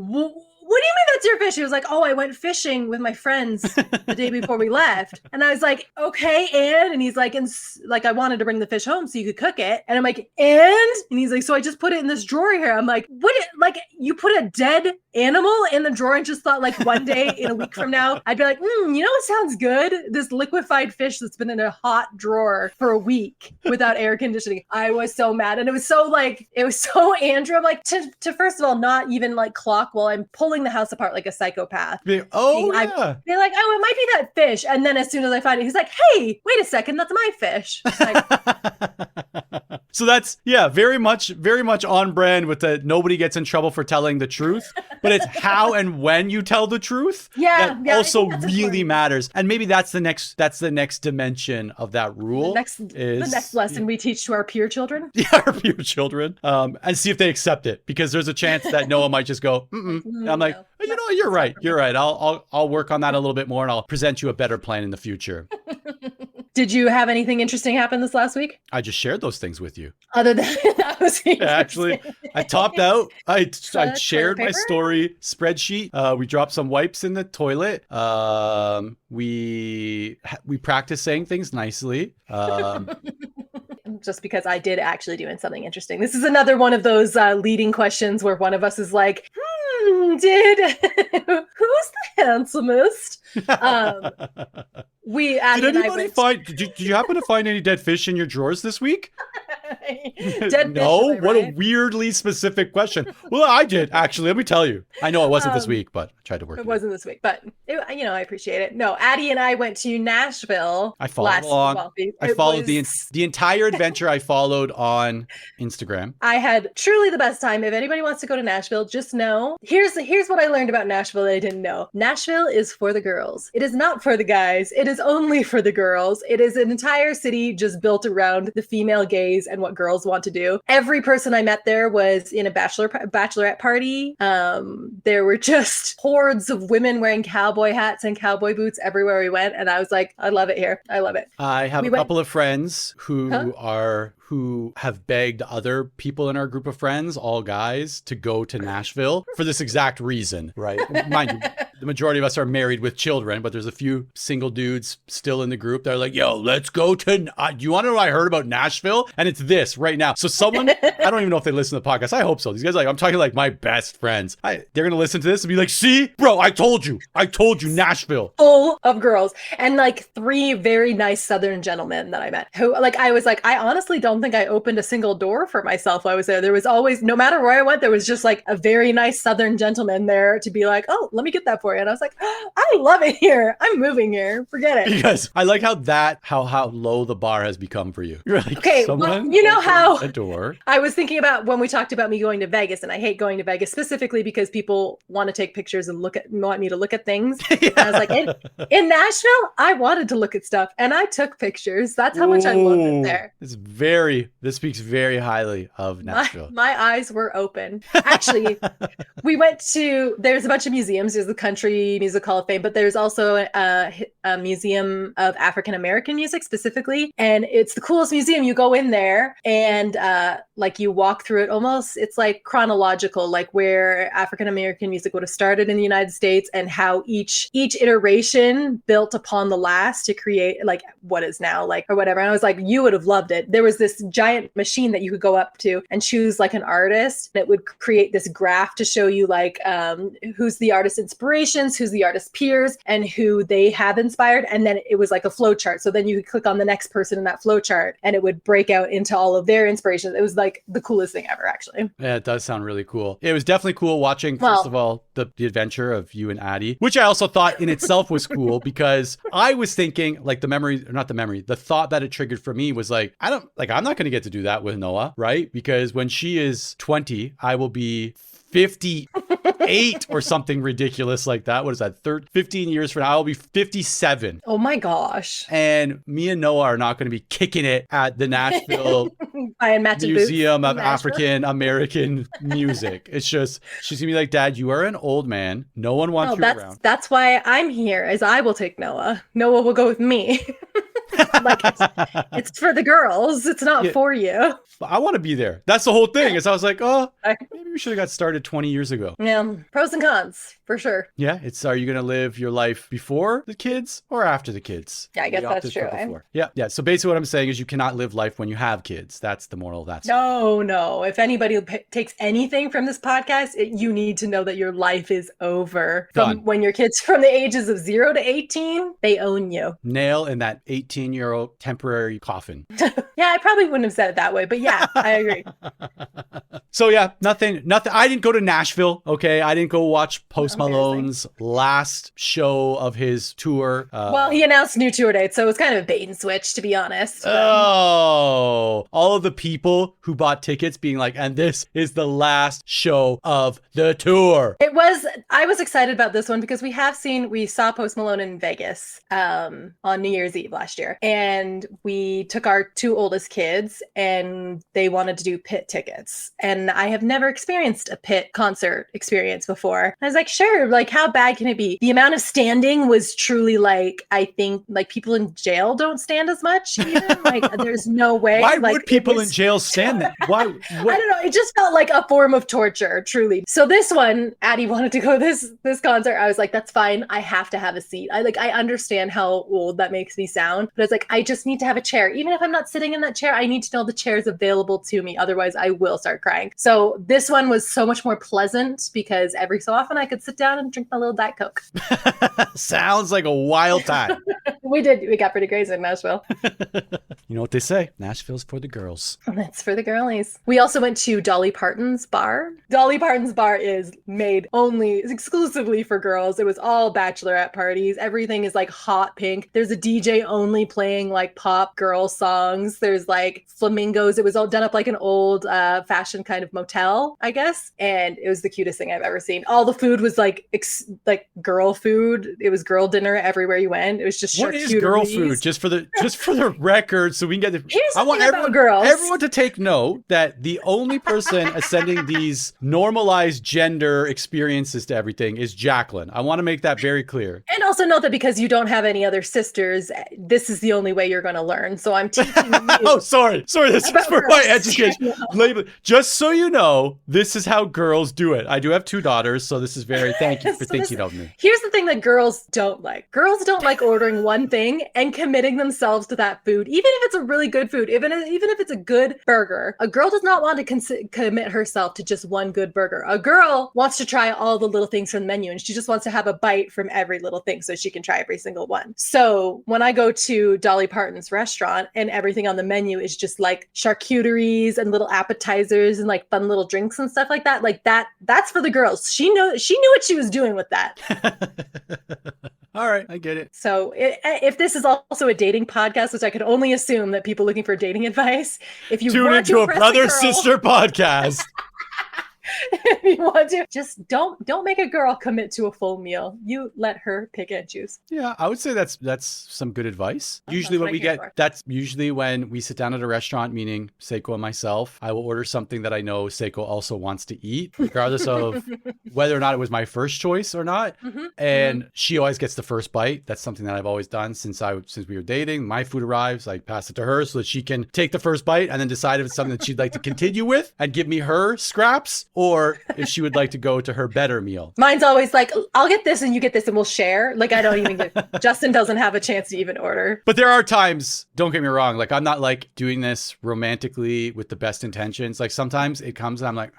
what do you mean that's your fish? He was like, oh, I went fishing with my friends the day before we left. And I was like, okay, and he's like, I wanted to bring the fish home so you could cook it. And I'm like, and he's like, so I just put it in this drawer here. I'm like, like you put a dead animal in the drawer and just thought like one day in a week from now, I'd be like, you know what sounds good? This liquefied fish that's been in a hot drawer for a week without air conditioning. I was so mad. And it was so Andrew. I'm like, to first of all, not even like clock while I'm pulling the house apart like a psychopath.
Yeah.
They're like, oh, it might be that fish. And then as soon as I find it, he's like, hey, wait a second, that's my fish. Like,
so that's, yeah, very much on brand with the nobody gets in trouble for telling the truth, but it's how and when you tell the truth that also really matters. And maybe that's the next dimension of that rule. The next lesson we teach to our peer children. Yeah, our peer children. And see if they accept it, because there's a chance that Noah might just go, I'm like, you know, you're right. I'll work on that a little bit more and I'll present you a better plan in the future.
Did you have anything interesting happen this last week?
I just shared those things with you.
Other than that was
actually, I topped out. I shared my story spreadsheet. We dropped some wipes in the toilet. We practiced saying things nicely.
Just because I did actually do something interesting. This is another one of those leading questions where one of us is like, who's the handsomest? Did you happen to find any dead fish in your drawers this week?
No? What a weirdly specific question. Well, I did, actually. Let me tell you. I know it wasn't this week, but I tried to work it.
It wasn't this week, but I appreciate it. No, Addie and I went to Nashville.
I followed along. I followed the entire adventure. I followed on Instagram.
I had truly the best time. If anybody wants to go to Nashville, just know, here's what I learned about Nashville that I didn't know. Nashville is for the girls. It is not for the guys. It is only for the girls. It is an entire city just built around the female gaze and what girls want to do. Every person I met there was in a bachelorette party. There were just hordes of women wearing cowboy hats and cowboy boots everywhere we went. And I was like, I love it here. I love it.
I have a couple of friends who have begged other people in our group of friends, all guys, to go to Nashville for this exact reason, right? Mind you, the majority of us are married with children, but there's a few single dudes still in the group that are like, yo, let's go to, do you want to know what I heard about Nashville? And it's this right now. So someone, I don't even know if they listen to the podcast. I hope so. These guys I'm talking like my best friends. They're going to listen to this and be like, see, bro, I told you Nashville.
Full of girls and like 3 very nice Southern gentlemen that I met who I honestly don't think I opened a single door for myself while I was there. There was always, no matter where I went, there was just like a very nice Southern gentleman there to be like, oh, let me get that for you. And I was like, I love it here. I'm moving here. Forget it.
Because I like how low the bar has become for you. You're like,
okay, well, you know how
a door.
I was thinking about when we talked about me going to Vegas, and I hate going to Vegas specifically because people want to take pictures and want me to look at things. Yeah. And I was like, in Nashville, I wanted to look at stuff and I took pictures. That's how much I loved it there.
This speaks very highly of Nashville.
My eyes were open. Actually, we went to, there's a bunch of museums. There's the Country Music Hall of Fame, but there's also a museum of African American music specifically. And it's the coolest museum. You go in there and like you walk through it almost, it's like chronological, like where African American music would have started in the United States and how each iteration built upon the last to create like what is now like or whatever. And I was like, you would have loved it. There was this giant machine that you could go up to and choose like an artist that would create this graph to show you like who's the artist's inspirations, who's the artist's peers, and who they have inspired, and then it was like a flow chart. So then you could click on the next person in that flow chart and it would break out into all of their inspirations. It was like the coolest thing ever, actually.
Yeah, it does sound really cool. It was definitely cool watching, first of all, the adventure of you and Addie, which I also thought in itself was cool because I was thinking like the thought that it triggered for me was like, I'm not going to get to do that with Noah, right? Because when she is 20, I will be 58 or something ridiculous like that. What is that? 15 years from now, I'll be 57.
Oh my gosh.
And me and Noah are not going to be kicking it at the Nashville Museum of African American Music. It's just, she's going to be like, Dad, you are an old man. No one wants you around.
That's why I'm here, as I will take Noah. Noah will go with me. Like it's for the girls. It's not for you.
I want to be there. That's the whole thing. Is I was like, oh, maybe we should have got started 20 years ago.
Yeah, pros and cons for sure.
Yeah, are you going to live your life before the kids or after the kids?
Yeah, I guess that's true.
Yeah. So basically what I'm saying is you cannot live life when you have kids. That's the moral of that story.
No. If anybody takes anything from this podcast, you need to know that your life is over. When your kids from the ages of 0 to 18, they own you.
Nail in that 18-year-old temporary coffin.
Yeah, I probably wouldn't have said it that way, but yeah, I agree.
So yeah, nothing. I didn't go to Nashville. Okay. I didn't go watch Post Malone's last show of his tour.
Well, he announced new tour dates, so it was kind of a bait and switch, to be honest.
Oh, all of the people who bought tickets being like, and this is the last show of the tour.
I was excited about this one because we saw Post Malone in Vegas on New Year's Eve last year. And we took our 2 oldest kids and they wanted to do pit tickets. And I have never experienced a pit concert experience before. I was like, sure, like how bad can it be? The amount of standing was truly like, I think like people in jail don't stand as much even. Like there's no way.
Why would people in jail stand there? Why?
I don't know. It just felt like a form of torture, truly. So this one, Addie wanted to go this concert. I was like, that's fine. I have to have a seat. I understand how old that makes me sound, but I was like, I just need to have a chair. Even if I'm not sitting in that chair, I need to know the chair is available to me. Otherwise I will start crying. So this one was so much more pleasant because every so often I could sit down and drink my little Diet Coke.
Sounds like a wild time.
We got pretty crazy in Nashville.
You know what they say? Nashville's for the girls.
That's for the girlies. We also went to Dolly Parton's bar. Dolly Parton's bar is made exclusively for girls. It was all bachelorette parties. Everything is like hot pink. There's a DJ only playing like pop girl songs. There's like flamingos. It was all done up like an old fashioned kind of motel, I guess. And it was the cutest thing I've ever seen. All the food was like girl food. It was girl dinner everywhere you went. It was just
what is girl food? Just for the record, so we can get the.
I want everyone
to take note that the only person ascending these normalized gender experiences to everything is Jacqueline. I want to make that very clear.
And also note that because you don't have any other sisters, this is the only way you're going to learn. So I'm teaching you.
Oh, sorry. This is for my education. Just so you know, this is how girls do it. I do have 2 daughters, so this is very. Thank you for thinking of me.
Here's the thing that girls don't like. Girls don't like ordering one thing and committing themselves to that food, even if it's a really good food, even if it's a good burger. A girl does not want to commit herself to just one good burger. A girl wants to try all the little things from the menu, and she just wants to have a bite from every little thing so she can try every single one. So when I go to Dolly Parton's restaurant and everything on the menu is just like charcuteries and little appetizers and like fun little drinks and stuff like that's for the girls. She knew what she was doing with that.
All right, I get it.
So if this is also a dating podcast, which I could only assume that people looking for dating advice, if you
tune
want
into
to
a brother-sister podcast.
If you want to, just don't make a girl commit to a full meal. You let her pick and choose.
Yeah, I would say that's some good advice. Usually that's usually when we sit down at a restaurant, meaning Seiko and myself, I will order something that I know Seiko also wants to eat, regardless of whether or not it was my first choice or not. Mm-hmm. And she always gets the first bite. That's something that I've always done since we were dating. My food arrives, I pass it to her so that she can take the first bite and then decide if it's something that she'd like to continue with and give me her scraps, or if she would like to go to her better meal.
Mine's always like, I'll get this and you get this and we'll share. Like, I don't even get, Justin doesn't have a chance to even order.
But there are times, don't get me wrong, like I'm not like doing this romantically with the best intentions. Like sometimes it comes and I'm like,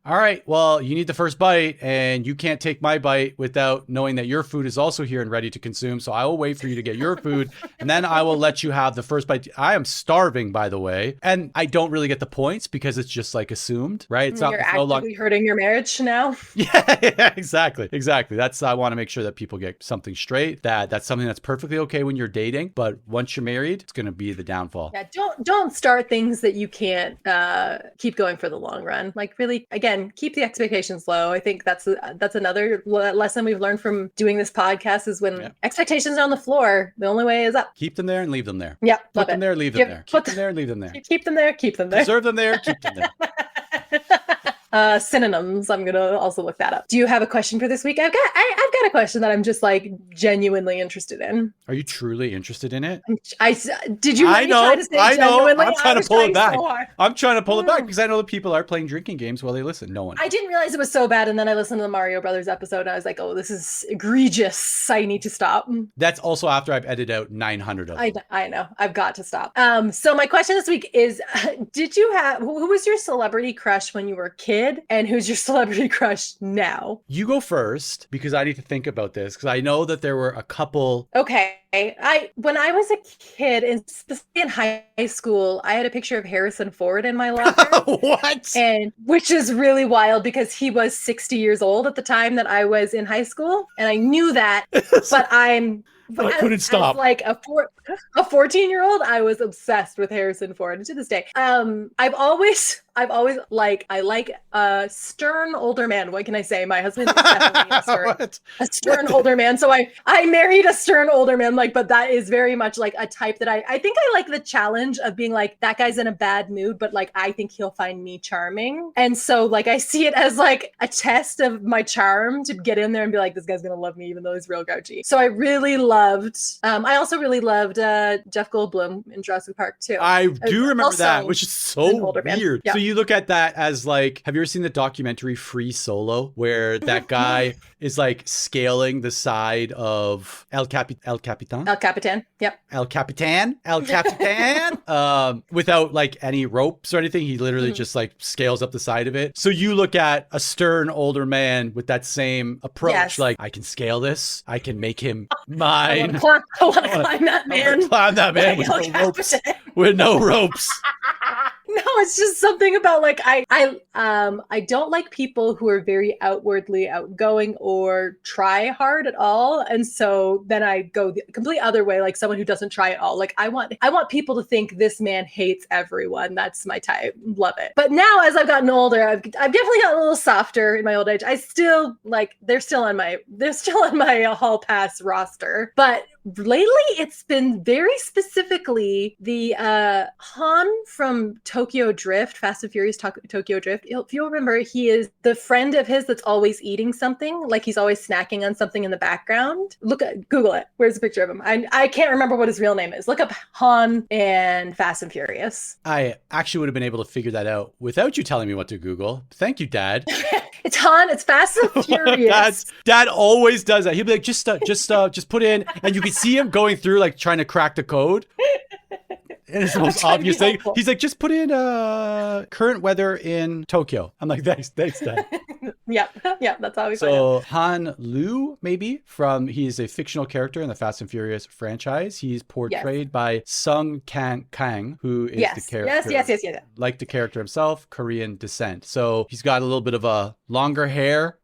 all right, well, you need the first bite and you can't take my bite without knowing that your food is also here and ready to consume. So I will wait for you to get your food and then I will let you have the first bite. I am starving, by the way. And I don't really get the points because it's just like assumed, right? It's
You're actively hurting your marriage now.
Yeah, exactly. That's, I want to make sure that people get something straight, that's something that's perfectly okay when you're dating. But once you're married, it's going to be the downfall.
Yeah, don't start things that you can't keep going for the long run. Like really, again, keep the expectations low. I think that's another lesson we've learned from doing this podcast is when expectations are on the floor, the only way is up.
Keep them there and leave them there.
Yeah,
put them there, leave them there. Keep them there, leave them there.
Keep them there, keep them there.
Preserve them there, keep them there.
Synonyms. I'm gonna also look that up. Do you have a question for this week? I've got a question that I'm just like genuinely interested in.
Are you truly interested in it?
Did you?
I know.
Genuinely?
I'm trying to pull it back.
So
I'm trying to pull it back because I know that people are playing drinking games while they listen. No one.
I didn't realize it was so bad, and then I listened to the Mario Brothers episode, and I was like, "Oh, this is egregious. I need to stop."
That's also after I've edited out 900 of them.
I know. I've got to stop. So my question this week is: who was your celebrity crush when you were a kid? And who's your celebrity crush now?
You go first because I need to think about this because I know that there were a couple.
Okay. When I was a kid, and specifically in high school, I had a picture of Harrison Ford in my locker.
What?
And which is really wild because he was 60 years old at the time that I was in high school. And I knew that, but I couldn't stop. As like a 14-year-old, I was obsessed with Harrison Ford to this day. I've always like a stern older man. What can I say? My husband is definitely a stern older man. So I married a stern older man, but that is very much like a type that I think I like the challenge of being like, that guy's in a bad mood, but like, I think he'll find me charming. And so like, I see it as like a test of my charm to get in there and be like, this guy's going to love me, even though he's real grouchy. So I really loved, I also really loved Jeff Goldblum in Jurassic Park too.
I do remember that, which is so weird.
Yeah.
So you look at that as like, have you ever seen the documentary Free Solo, where that guy is like scaling the side of El Capitan? Yep. El Capitan. Without like any ropes or anything. He literally just like scales up the side of it. So you look at a stern older man with that same approach, like, I can scale this. I can make him mine.
I want to climb that man.
Climb that man with no ropes. With no ropes.
No, it's just something about like I don't like people who are very outwardly outgoing or try hard at all, and so then I go the complete other way, like someone who doesn't try at all. Like I want people to think this man hates everyone. That's my type. Love it. But now as I've gotten older, I've definitely gotten a little softer in my old age. I still like they're still on my hall pass roster, but lately it's been very specifically the Han from Tokyo Drift, Fast and Furious Tokyo Drift. If you'll remember, he is the friend of his that's always eating something, like he's always snacking on something in the background. Google it. Where's a picture of him? I can't remember what his real name is. Look up Han and Fast and Furious.
I actually would have been able to figure that out without you telling me what to Google. Thank you, Dad.
It's Han. It's Fast and Furious.
Dad always does that. He'll be like, just put in, and you can see him going through like trying to crack the code. And it's the most obvious thing. He's like, just put in current weather in Tokyo. I'm like, thanks, Dad.
Yeah, that's how we find
So Han Lu, maybe, he's a fictional character in the Fast and Furious franchise. He's portrayed by Sung Kang, who is the character. Yes. Like the character himself, Korean descent. So he's got a little bit of a longer hair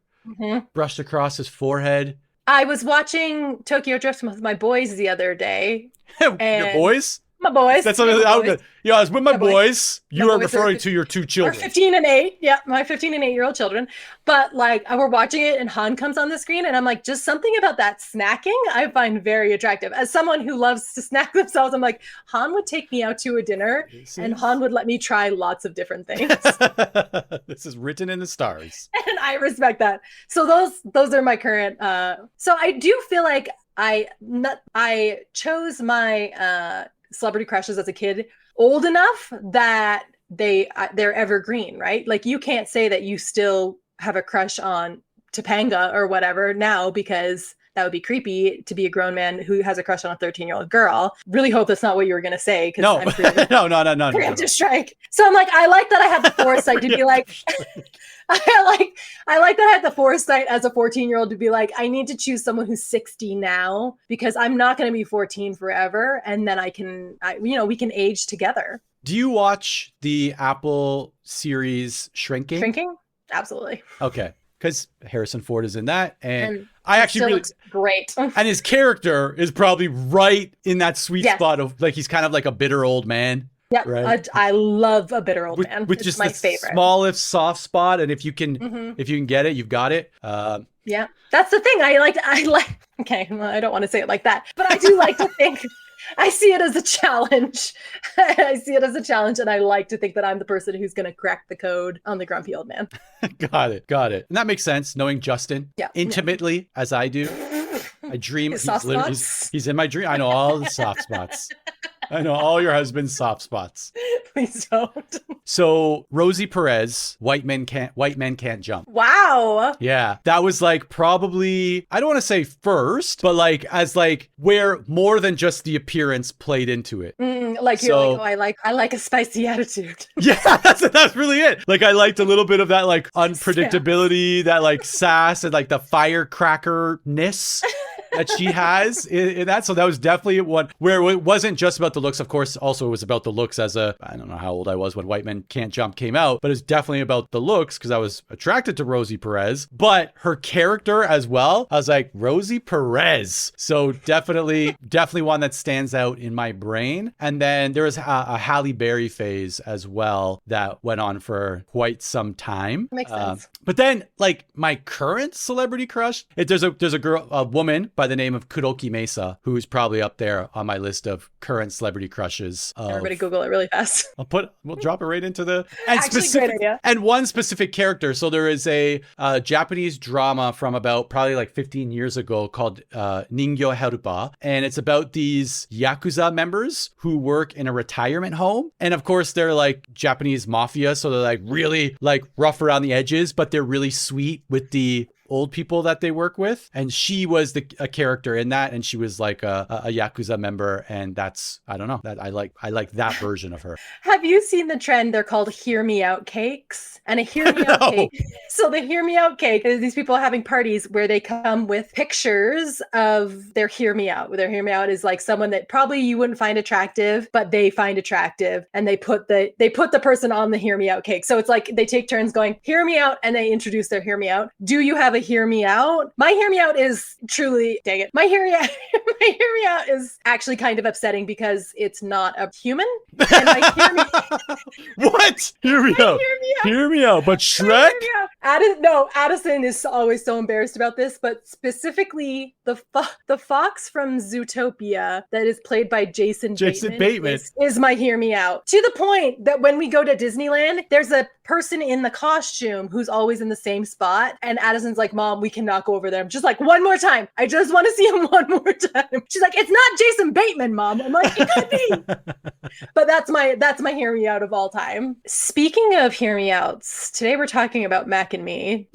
brushed across his forehead.
I was watching Tokyo Drift with my boys the other day.
Your boys?
My boys.
That's something I was with my boys. You are referring to your two children.
15 and 8. Yeah, my 15 and 8-year-old children. But like, we're watching it and Han comes on the screen and I'm like, just something about that snacking I find very attractive. As someone who loves to snack themselves, I'm like, Han would take me out to a dinner and Han would let me try lots of different things.
This is written in the stars.
And I respect that. So those are my current. So I do feel like I chose my celebrity crushes as a kid old enough that they're evergreen, right? Like you can't say that you still have a crush on Topanga or whatever now because that would be creepy to be a grown man who has a crush on a 13-year-old girl. Really hope that's not what you were going to say.
No,
I'm preemptive
no.
strike. So I'm like, I like that I had the foresight to be like, I like that I had the foresight as a 14-year-old to be like, I need to choose someone who's 60 now because I'm not going to be 14 forever. And then we can age together.
Do you watch the Apple series Shrinking?
Shrinking? Absolutely.
Okay. Because Harrison Ford is in that. And
I
actually
looks great.
And his character is probably right in that sweet spot of like, he's kind of like a bitter old man.
Yeah,
right?
I love a bitter old man.
With
it's
just
my
the
favorite.
smallest soft spot, and if you can get it, you've got it.
Yeah, that's the thing. I like. Okay, well, I don't want to say it like that, but I do like to think. I see it as a challenge. I see it as a challenge, and I like to think that I'm the person who's going to crack the code on the grumpy old man.
Got it. And that makes sense, knowing Justin intimately as I do. I dream he's in my dream. I know all the soft spots. I know all your husband's soft spots.
Please don't.
So Rosie Perez, White Men Can't Jump.
Wow.
Yeah. That was like probably, I don't want to say first, but like as like where more than just the appearance played into it.
You're like, oh, I like a spicy attitude.
Yeah, that's really it. Like I liked a little bit of that like unpredictability, that like sass and like the firecracker-ness that she has in that. So that was definitely one where it wasn't just about the looks. Of course, also it was about the looks I don't know how old I was when White Men Can't Jump came out, but it's definitely about the looks because I was attracted to Rosie Perez, but her character as well. I was like, Rosie Perez. So definitely one that stands out in my brain. And then there was a Halle Berry phase as well that went on for quite some time.
Makes sense.
But then like my current celebrity crush, there's a woman by the name of Kuroki Mesa, who's probably up there on my list of current celebrity crushes.
Everybody Google it really fast.
We'll drop it right into the
great idea.
And one specific character. So there is a Japanese drama from about probably like 15 years ago called Ningyo Heruba, and it's about these Yakuza members who work in a retirement home. And of course they're like Japanese mafia, so they're like really like rough around the edges, but they're really sweet with the old people that they work with. And she was a character in that, and she was like a Yakuza member, and that's, I don't know, that I like that version of her.
Have you seen the trend? They're called Hear Me Out cakes. And a Hear Me Out cake. So the Hear Me Out cake is these people having parties where they come with pictures of their Hear Me Out. Their Hear Me Out is like someone that probably you wouldn't find attractive, but they find attractive, and they put the person on the Hear Me Out cake. So it's like they take turns going, Hear Me Out, and they introduce their Hear Me Out. Do you have a Hear Me Out? My Hear Me Out is truly, dang it. My Hear Me Out is actually kind of upsetting because it's not a human. And my Hear Me
What? Hear Me Out. Hear Me Out, but Shrek?
Addison is always so embarrassed about this, but specifically the fox from Zootopia that is played by Jason Bateman is my Hear Me Out. To the point that when we go to Disneyland, there's a person in the costume who's always in the same spot, and Addison's like, Mom, we cannot go over there. I'm just like, one more time. I just want to see him one more time. She's like, it's not Jason Bateman, Mom. I'm like, it could be. But that's my Hear Me Out of all time. Speaking of Hear Me Outs, today we're talking about Mac and Me.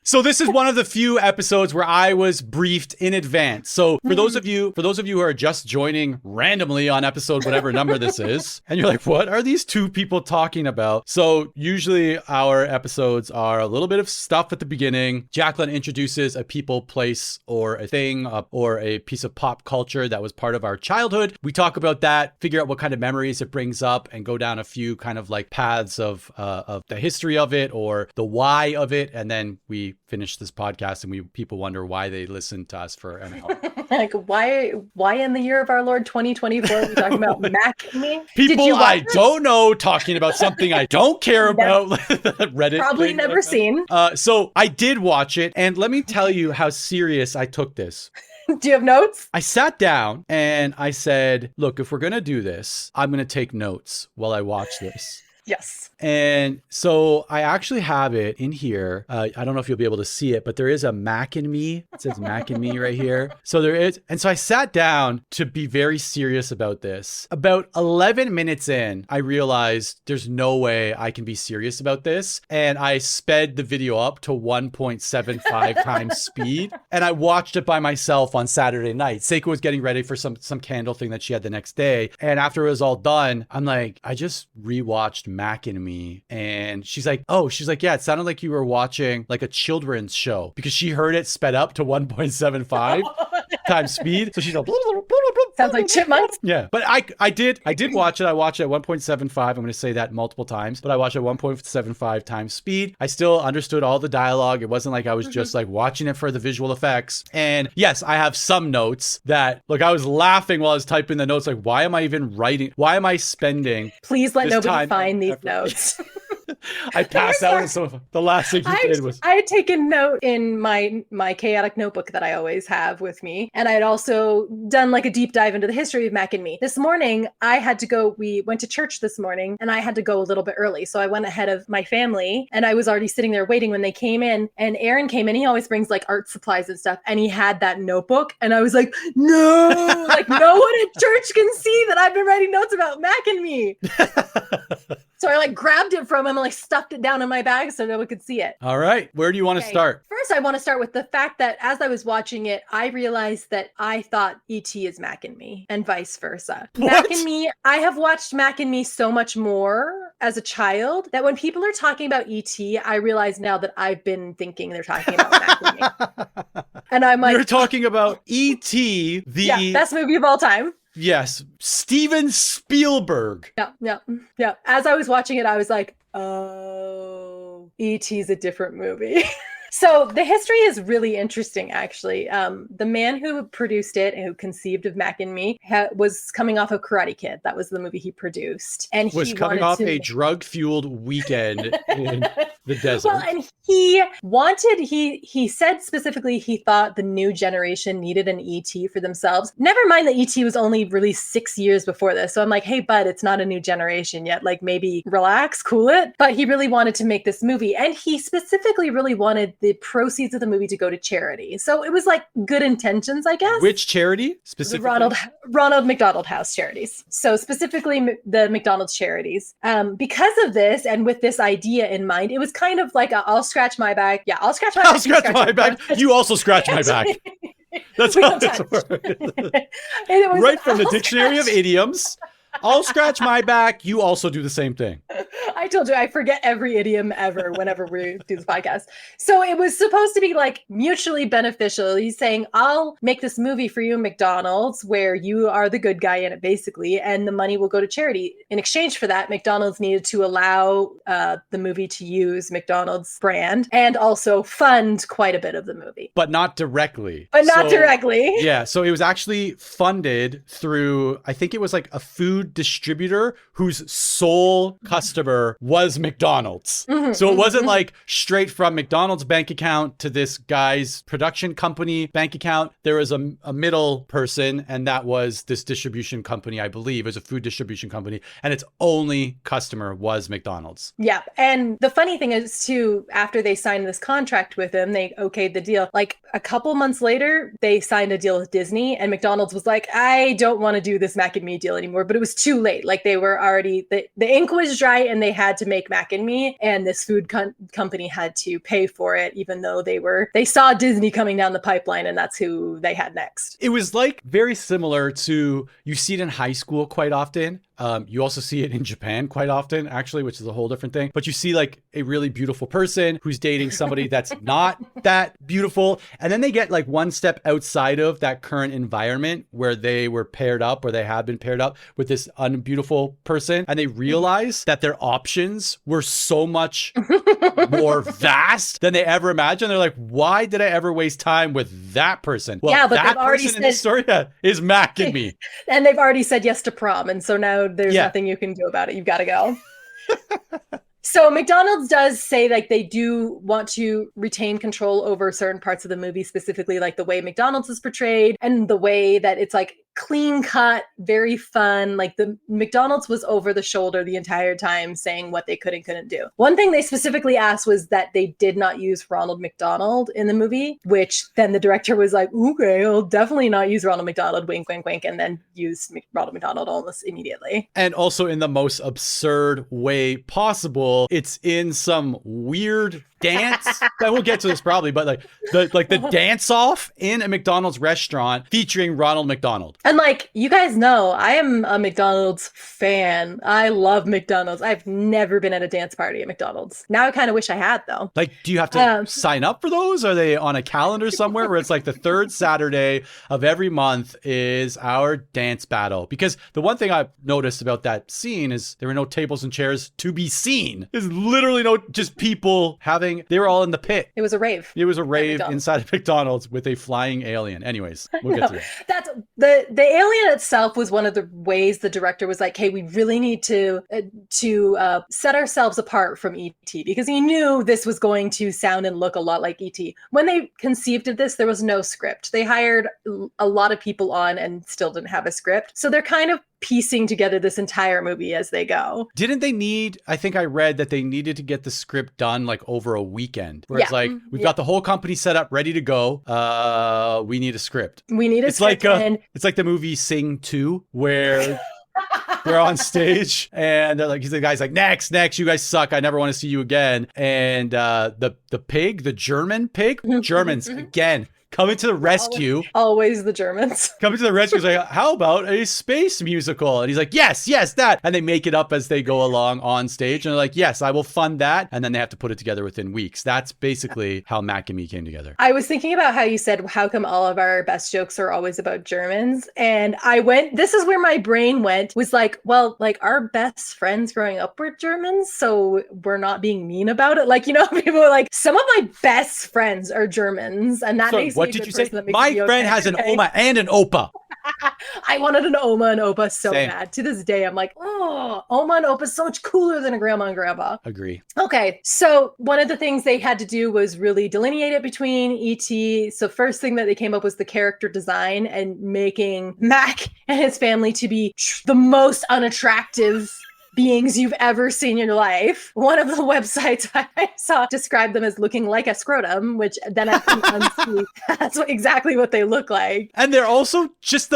So this is one of the few episodes where I was briefed in advance. So for those of you who are just joining randomly on episode whatever number this is, and you're like, what are these two people talking about? So usually our episodes are a little bit of stuff at the beginning. Jacqueline introduces a people, place, or a thing, or a piece of pop culture that was part of our childhood. We talk about that, figure out what kind of memories it brings up, and go down a few kind of like paths of the history of it or the why of it, and then we finish this podcast and people wonder why they listen to us for an hour.
Like why in the year of our Lord 2024 are we talking about Mac and Me?
People I don't know talking about something I don't care about. Reddit
probably never seen.
So I did watch it, and let me tell you how serious I took this.
Do you have notes?
I sat down and I said, look, if we're gonna do this, I'm gonna take notes while I watch this.
Yes.
And so I actually have it in here. I don't know if you'll be able to see it, but there is a Mac and Me. It says Mac and Me right here. So there is. And so I sat down to be very serious about this. About 11 minutes in, I realized there's no way I can be serious about this. And I sped the video up to 1.75 times speed. And I watched it by myself on Saturday night. Seiko was getting ready for some candle thing that she had the next day. And after it was all done, I'm like, I just rewatched Mac and Me. And she's like, yeah, it sounded like you were watching like a children's show because she heard it sped up to 1.75 times speed. So she's like,
sounds like chipmunks.
Yeah. But I did watch it. I watched it at 1.75. I'm going to say that multiple times, but I watched it at 1.75 times speed. I still understood all the dialogue. It wasn't like I was just like watching it for the visual effects. And yes, I have some notes that, look, I was laughing while I was typing the notes. Like, why am I even writing? Why am I spending?
Please let nobody
time
find these notes.
I passed out, and so the last thing you did was...
I had taken note in my chaotic notebook that I always have with me. And I had also done like a deep dive into the history of Mac and Me. This morning, we went to church this morning, and I had to go a little bit early. So I went ahead of my family, and I was already sitting there waiting when they came in. And Aaron came in. He always brings like art supplies and stuff. And he had that notebook. And I was like, no, like no one at church can see that I've been writing notes about Mac and Me. So I like grabbed it from him and like stuffed it down in my bag so no one could see it.
All right. Where do you want to start?
First, I want to start with the fact that as I was watching it, I realized that I thought E.T. is Mac and Me and vice versa.
What?
Mac and Me, I have watched Mac and Me so much more as a child that when people are talking about E.T., I realize now that I've been thinking they're talking about Mac and Me. And I'm like...
You're talking about E.T., the...
best movie of all time.
Yes, Steven Spielberg.
Yeah. As I was watching it, I was like, oh, E.T.'s a different movie. So the history is really interesting, actually. The man who produced it and who conceived of Mac and Me was coming off of Karate Kid. That was the movie he produced. And
was
he
coming off a drug-fueled weekend in the desert.
Well, and he said specifically he thought the new generation needed an E.T. for themselves. Never mind that E.T. was only released 6 years before this. So I'm like, hey, bud, it's not a new generation yet. Like, maybe relax, cool it. But he really wanted to make this movie. And he specifically really wanted the proceeds of the movie to go to charity. So it was like good intentions, I guess.
Which charity specifically?
Ronald McDonald House Charities. So specifically the McDonald's charities. Because of this and with this idea in mind, it was kind of like I'll scratch my back. Yeah, I'll scratch my back.
I'll scratch my back. You also scratch my back. That's how this works. Right from the Dictionary of Idioms. I'll scratch my back. You also do the same thing.
I told you I forget every idiom ever whenever we do this podcast. So it was supposed to be like mutually beneficial. He's saying, I'll make this movie for you, McDonald's, where you are the good guy in it, basically, and the money will go to charity. In exchange for that, McDonald's needed to allow the movie to use McDonald's brand and also fund quite a bit of the movie.
But not directly.
Yeah,
so it was actually funded through, I think it was like a food distributor whose sole customer was McDonald's. So it wasn't like straight from McDonald's bank account to this guy's production company bank account. There was a middle person, and that was this distribution company, I believe. It was a food distribution company, and its only customer was McDonald's.
Yeah. And the funny thing is, too, after they signed this contract with him, they okayed the deal. Like a couple months later, they signed a deal with Disney, and McDonald's was like, I don't want to do this Mac and Me deal anymore. But it was too late. Like they were already, the ink was dry, and they had to make Mac and Me, and this food company had to pay for it, even though they saw Disney coming down the pipeline, and that's who they had next.
It was like very similar to, you see it in high school quite often. You also see it in Japan quite often, actually, which is a whole different thing. But you see like a really beautiful person who's dating somebody that's not that beautiful. And then they get like one step outside of that current environment where they were paired up, or they have been paired up with this unbeautiful person. And they realize that their options were so much more vast than they ever imagined. They're like, why did I ever waste time with that person? Well,
yeah, but
that
they've already
person in the story is Mac and Me.
And they've already said yes to prom. And so now there's nothing you can do about it. You've got to go. So McDonald's does say like they do want to retain control over certain parts of the movie, specifically like the way McDonald's is portrayed and the way that it's like clean cut, very fun. Like the McDonald's was over the shoulder the entire time saying what they could and couldn't do. One thing they specifically asked was that they did not use Ronald McDonald in the movie, which then the director was like, okay, I'll definitely not use Ronald McDonald, wink, wink, wink, and then used Ronald McDonald almost immediately.
And also in the most absurd way possible. It's in some weird dance. I won't get to this probably, but like the dance off in a McDonald's restaurant featuring Ronald McDonald.
And like, you guys know, I am a McDonald's fan. I love McDonald's. I've never been at a dance party at McDonald's. Now I kind of wish I had, though.
Like, do you have to sign up for those? Are they on a calendar somewhere where it's like the third Saturday of every month is our dance battle? Because the one thing I've noticed about that scene is there were no tables and chairs to be seen. There's literally no just people they were all in the pit.
It was a rave.
It was a rave inside of McDonald's with a flying alien. Anyways, we'll get to it.
That's the alien itself was one of the ways the director was like, hey, we really need to set ourselves apart from E.T. because he knew this was going to sound and look a lot like E.T. When they conceived of this, there was no script. They hired a lot of people on and still didn't have a script. So they're kind of piecing together this entire movie as they go.
Didn't they I think I read that they needed to get the script done like over a weekend where it's like, we've got the whole company set up, ready to go. We need a script. It's like the movie Sing 2 where they're on stage and they're like, the guy's like, next, you guys suck. I never want to see you again. And the German pig, Germans again, coming to the rescue.
Always the Germans.
Coming to the rescue is like, how about a space musical? And he's like, yes, that. And they make it up as they go along on stage. And they're like, yes, I will fund that. And then they have to put it together within weeks. That's basically how Mac and Me came together.
I was thinking about how you said, how come all of our best jokes are always about Germans? And this is where my brain went, was like, well, like our best friends growing up were Germans. So we're not being mean about it. Like, people are like, some of my best friends are Germans. And that makes
what did you say? My friend has an Oma and an Opa.
I wanted an Oma and Opa so bad. To this day, I'm like, oh, Oma and Opa is so much cooler than a grandma and grandpa.
Agree.
Okay, so one of the things they had to do was really delineate it between E.T. So first thing that they came up was the character design and making Mac and his family to be the most unattractive beings you've ever seen in your life. One of the websites I saw described them as looking like a scrotum, which then I can unsee. That's exactly what they look like.
And they're also just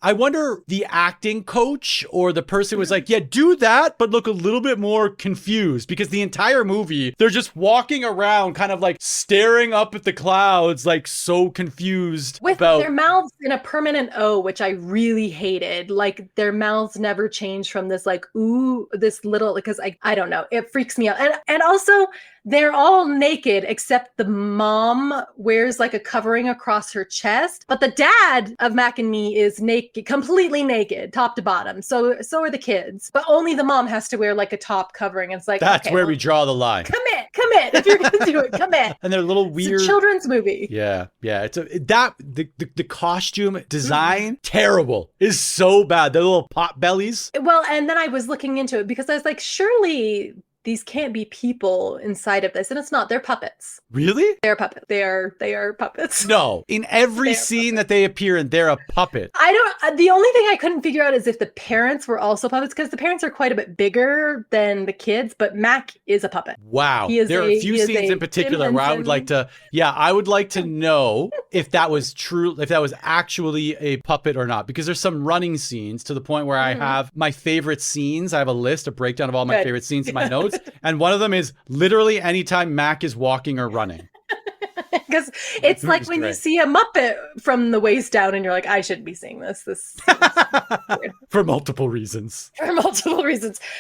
I wonder the acting coach or the person was like, yeah, do that, but look a little bit more confused, because the entire movie, they're just walking around kind of like staring up at the clouds, like so confused.
With their mouths in a permanent O, which I really hated. Like their mouths never changed from this like, ooh, this little, because I don't know, it freaks me out. And also they're all naked except the mom wears like a covering across her chest, but the dad of Mac and Me is naked, completely naked, top to bottom. So are the kids, but only the mom has to wear like a top covering. It's like,
that's where we draw the line.
Commit if you're gonna do it. Commit.
And they're a little weird.
It's a children's movie.
Yeah. The costume design terrible, is so bad. The little pot bellies.
Well, and then I was looking into it because I was like, surely these can't be people inside of this. And it's not. They're puppets.
Really?
They're puppets. They are puppets.
No. In every scene that they appear in, they're a puppet.
The only thing I couldn't figure out is if the parents were also puppets, because the parents are quite a bit bigger than the kids, but Mac is a puppet.
Wow. There are a few scenes in particular where I would like to know if that was true, if that was actually a puppet or not, because there's some running scenes to the point where I have my favorite scenes. I have a list, a breakdown of all my favorite scenes in my notes. And one of them is literally anytime Mac is walking or running.
Because it's like when you see a Muppet from the waist down and you're like, I shouldn't be seeing this. This weird.
For multiple reasons.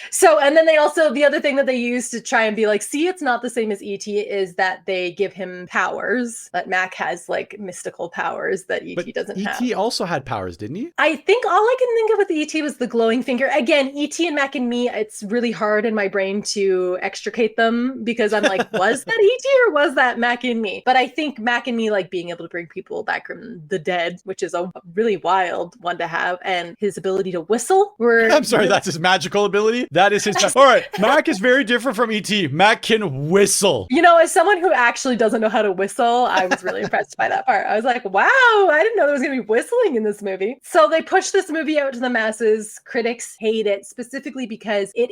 So, and then they also, the other thing that they use to try and be like, see, it's not the same as E.T. is that they give him powers. That Mac has like mystical powers that E.T. doesn't have.
E.T. also had powers, didn't he?
I think all I can think of with E.T. was the glowing finger. Again, E.T. and Mac and Me, it's really hard in my brain to extricate them because I'm like, was that E.T. or was that Mac and Me? But I think think Mac and Me, like being able to bring people back from the dead, which is a really wild one to have, and his ability to whistle were...
I'm sorry, that's his magical ability? That is his... All right, Mac is very different from E.T. Mac can whistle.
You know, as someone who actually doesn't know how to whistle, I was really impressed by that part. I was like, wow, I didn't know there was going to be whistling in this movie. So they pushed this movie out to the masses. Critics hate it, specifically because it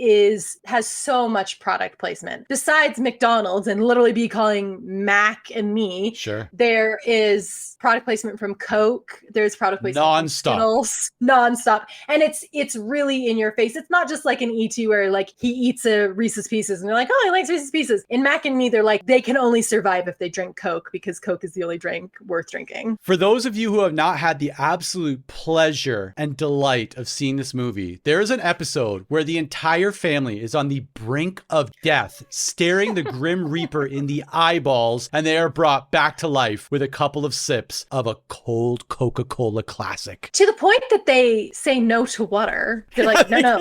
has so much product placement. Besides McDonald's and literally be calling Mac and Me,
Sure.
there is product placement from Coke. There's product placement from Skittles, nonstop. And it's really in your face. It's not just like an E.T. where like he eats a Reese's Pieces and they're like, oh, he likes Reese's Pieces. In Mac and Me, they're like, they can only survive if they drink Coke because Coke is the only drink worth drinking.
For those of you who have not had the absolute pleasure and delight of seeing this movie, there is an episode where the entire family is on the brink of death, staring the Grim Reaper in the eyeballs, and they are brought back to life with a couple of sips of a cold Coca-Cola classic.
To the point that they say no to water. They're like, no.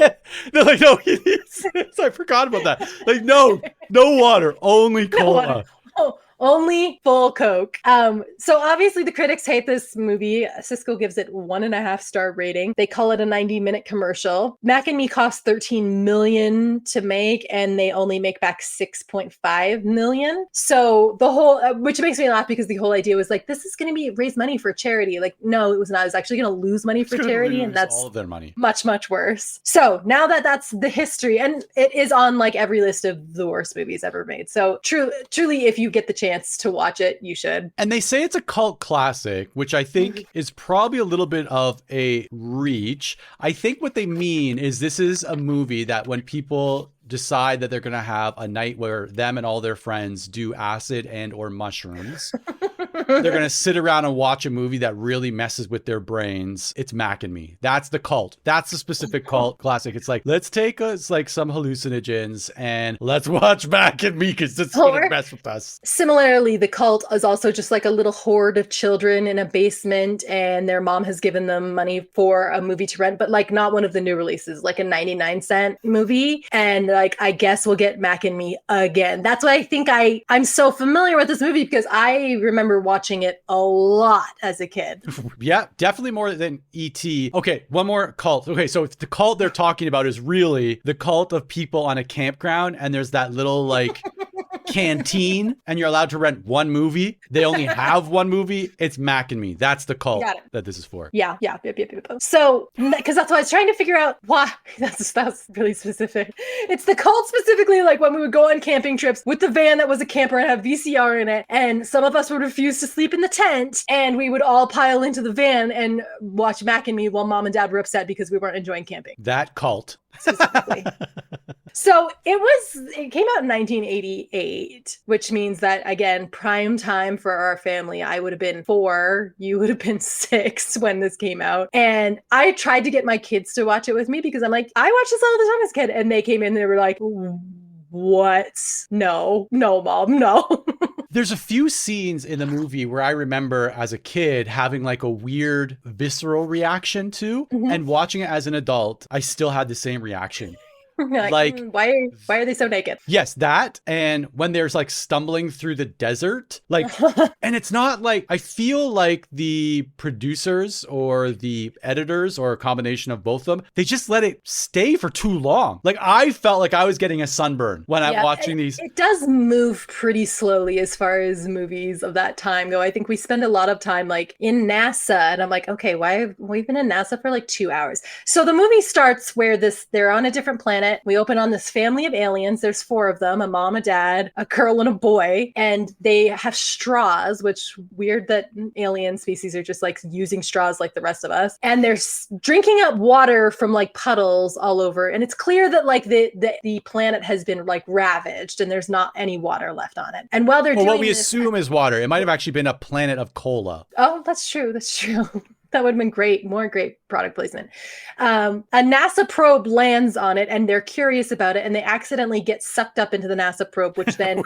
They're like, no, I forgot about that. Like, no water, only cola.
No water. Oh, only full Coke. So obviously the critics hate this movie. Cisco gives it 1.5-star rating. They call it a 90-minute commercial. Mac and Me cost $13 million to make, and they only make back $6.5 million. So the whole, which makes me laugh because the whole idea was like, this is going to be raise money for charity. Like, no, it was not. It was actually going to lose money for charity, and that's
all of their money.
Much, much worse. So now that's the history, and it is on like every list of the worst movies ever made. So truly, if you get the chance to watch it, you should.
And they say it's a cult classic, which I think is probably a little bit of a reach. I think what they mean is this is a movie that when people decide that they're going to have a night where them and all their friends do acid and or mushrooms, they're going to sit around and watch a movie that really messes with their brains. It's Mac and Me. That's the cult. That's the specific cult classic. It's like, let's take us like some hallucinogens and let's watch Mac and Me because it's going to mess with us.
Similarly, the cult is also just like a little horde of children in a basement, and their mom has given them money for a movie to rent, but like not one of the new releases, like a 99-cent movie. And like, I guess we'll get Mac and Me again. That's why I think I'm so familiar with this movie, because I remember watching it a lot as a kid.
Yeah, definitely more than E.T. Okay, one more cult. Okay, so the cult they're talking about is really the cult of people on a campground, and there's that little like canteen, and you're allowed to rent one movie. They only have one movie. It's Mac and Me. That's the cult that this is for.
Yeah. So, because that's why I was trying to figure out why. That's really specific. It's the cult specifically, like when we would go on camping trips with the van that was a camper and have VCR in it, and some of us would refuse to sleep in the tent, and we would all pile into the van and watch Mac and Me while mom and dad were upset because we weren't enjoying camping.
That cult.
Specifically. So it came out in 1988, which means that, again, prime time for our family. I would have been 4, you would have been 6 when this came out. And I tried to get my kids to watch it with me because I'm like, I watched this all the time as a kid. And they came in and they were like, what? No, mom, no.
There's a few scenes in the movie where I remember as a kid having like a weird visceral reaction to, and watching it as an adult, I still had the same reaction.
Like why are they so naked?
Yes, that. And when there's like stumbling through the desert, like, and it's not like, I feel like the producers or the editors or a combination of both of them, they just let it stay for too long. Like I felt like I was getting a sunburn when I'm watching these.
It does move pretty slowly as far as movies of that time go. I think we spend a lot of time like in NASA, and I'm like, okay, why have we been in NASA for like 2 hours? So the movie starts where they're on a different planet. We open on this family of aliens. There's 4 of them, a mom, a dad, a girl, and a boy. And they have straws, which weird that alien species are just like using straws like the rest of us. And they're drinking up water from like puddles all over. And it's clear that like the planet has been like ravaged and there's not any water left on it. And while they're doing
what we assume is water, it might have actually been a planet of cola.
Oh, that's true. That would have been great. More great product placement. A NASA probe lands on it, and they're curious about it, and they accidentally get sucked up into the NASA probe, which then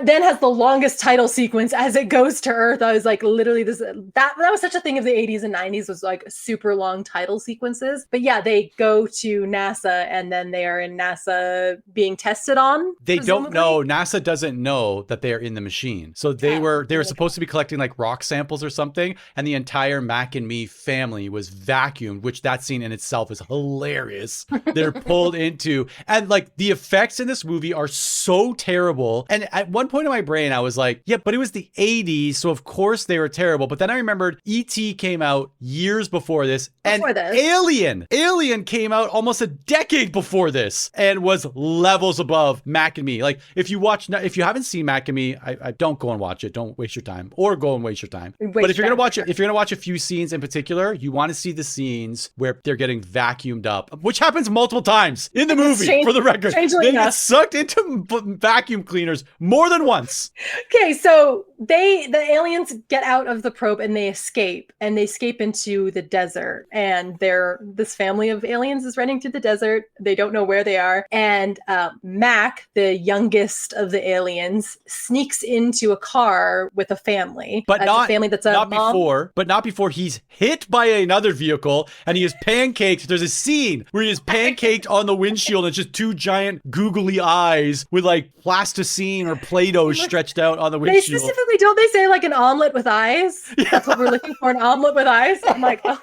then has the longest title sequence as it goes to Earth. I was like, literally, that was such a thing of the 80s and 90s, was like super long title sequences. But yeah, they go to NASA, and then they are in NASA being tested on.
They
presumably.
don't know. NASA doesn't know that they are in the machine. So they were supposed to be collecting like rock samples or something, and the entire Mac and Me family was vacuumed, which that scene in itself is hilarious. They're pulled into, and like the effects in this movie are so terrible. And at one point in my brain, I was like, yeah, but it was the 80s, so of course they were terrible. But then I remembered E.T. came out years before this, and Alien came out almost a decade before this and was levels above Mac and Me. Like if you haven't seen Mac and Me, I don't go and watch it. Don't waste your time, or go and waste your time. But if you're gonna watch it, if you're gonna watch a few scenes in particular, you want to see the scenes where they're getting vacuumed up, which happens multiple times in the movie, for the record. They get sucked into vacuum cleaners more than once.
Okay, so the aliens get out of the probe and they escape into the desert, and this family of aliens is running through the desert. They don't know where they are, and Mac, the youngest of the aliens, sneaks into a car with a family,
but not
a family that's not
before he's hit by another vehicle and he is pancaked. There's a scene where he is pancaked on the windshield, and it's just two giant googly eyes with like plasticine or Play-Doh stretched out on the windshield.
They specifically, don't they say like an omelet with eyes? Yeah. That's what we're looking for, an omelet with eyes. I'm like, oh,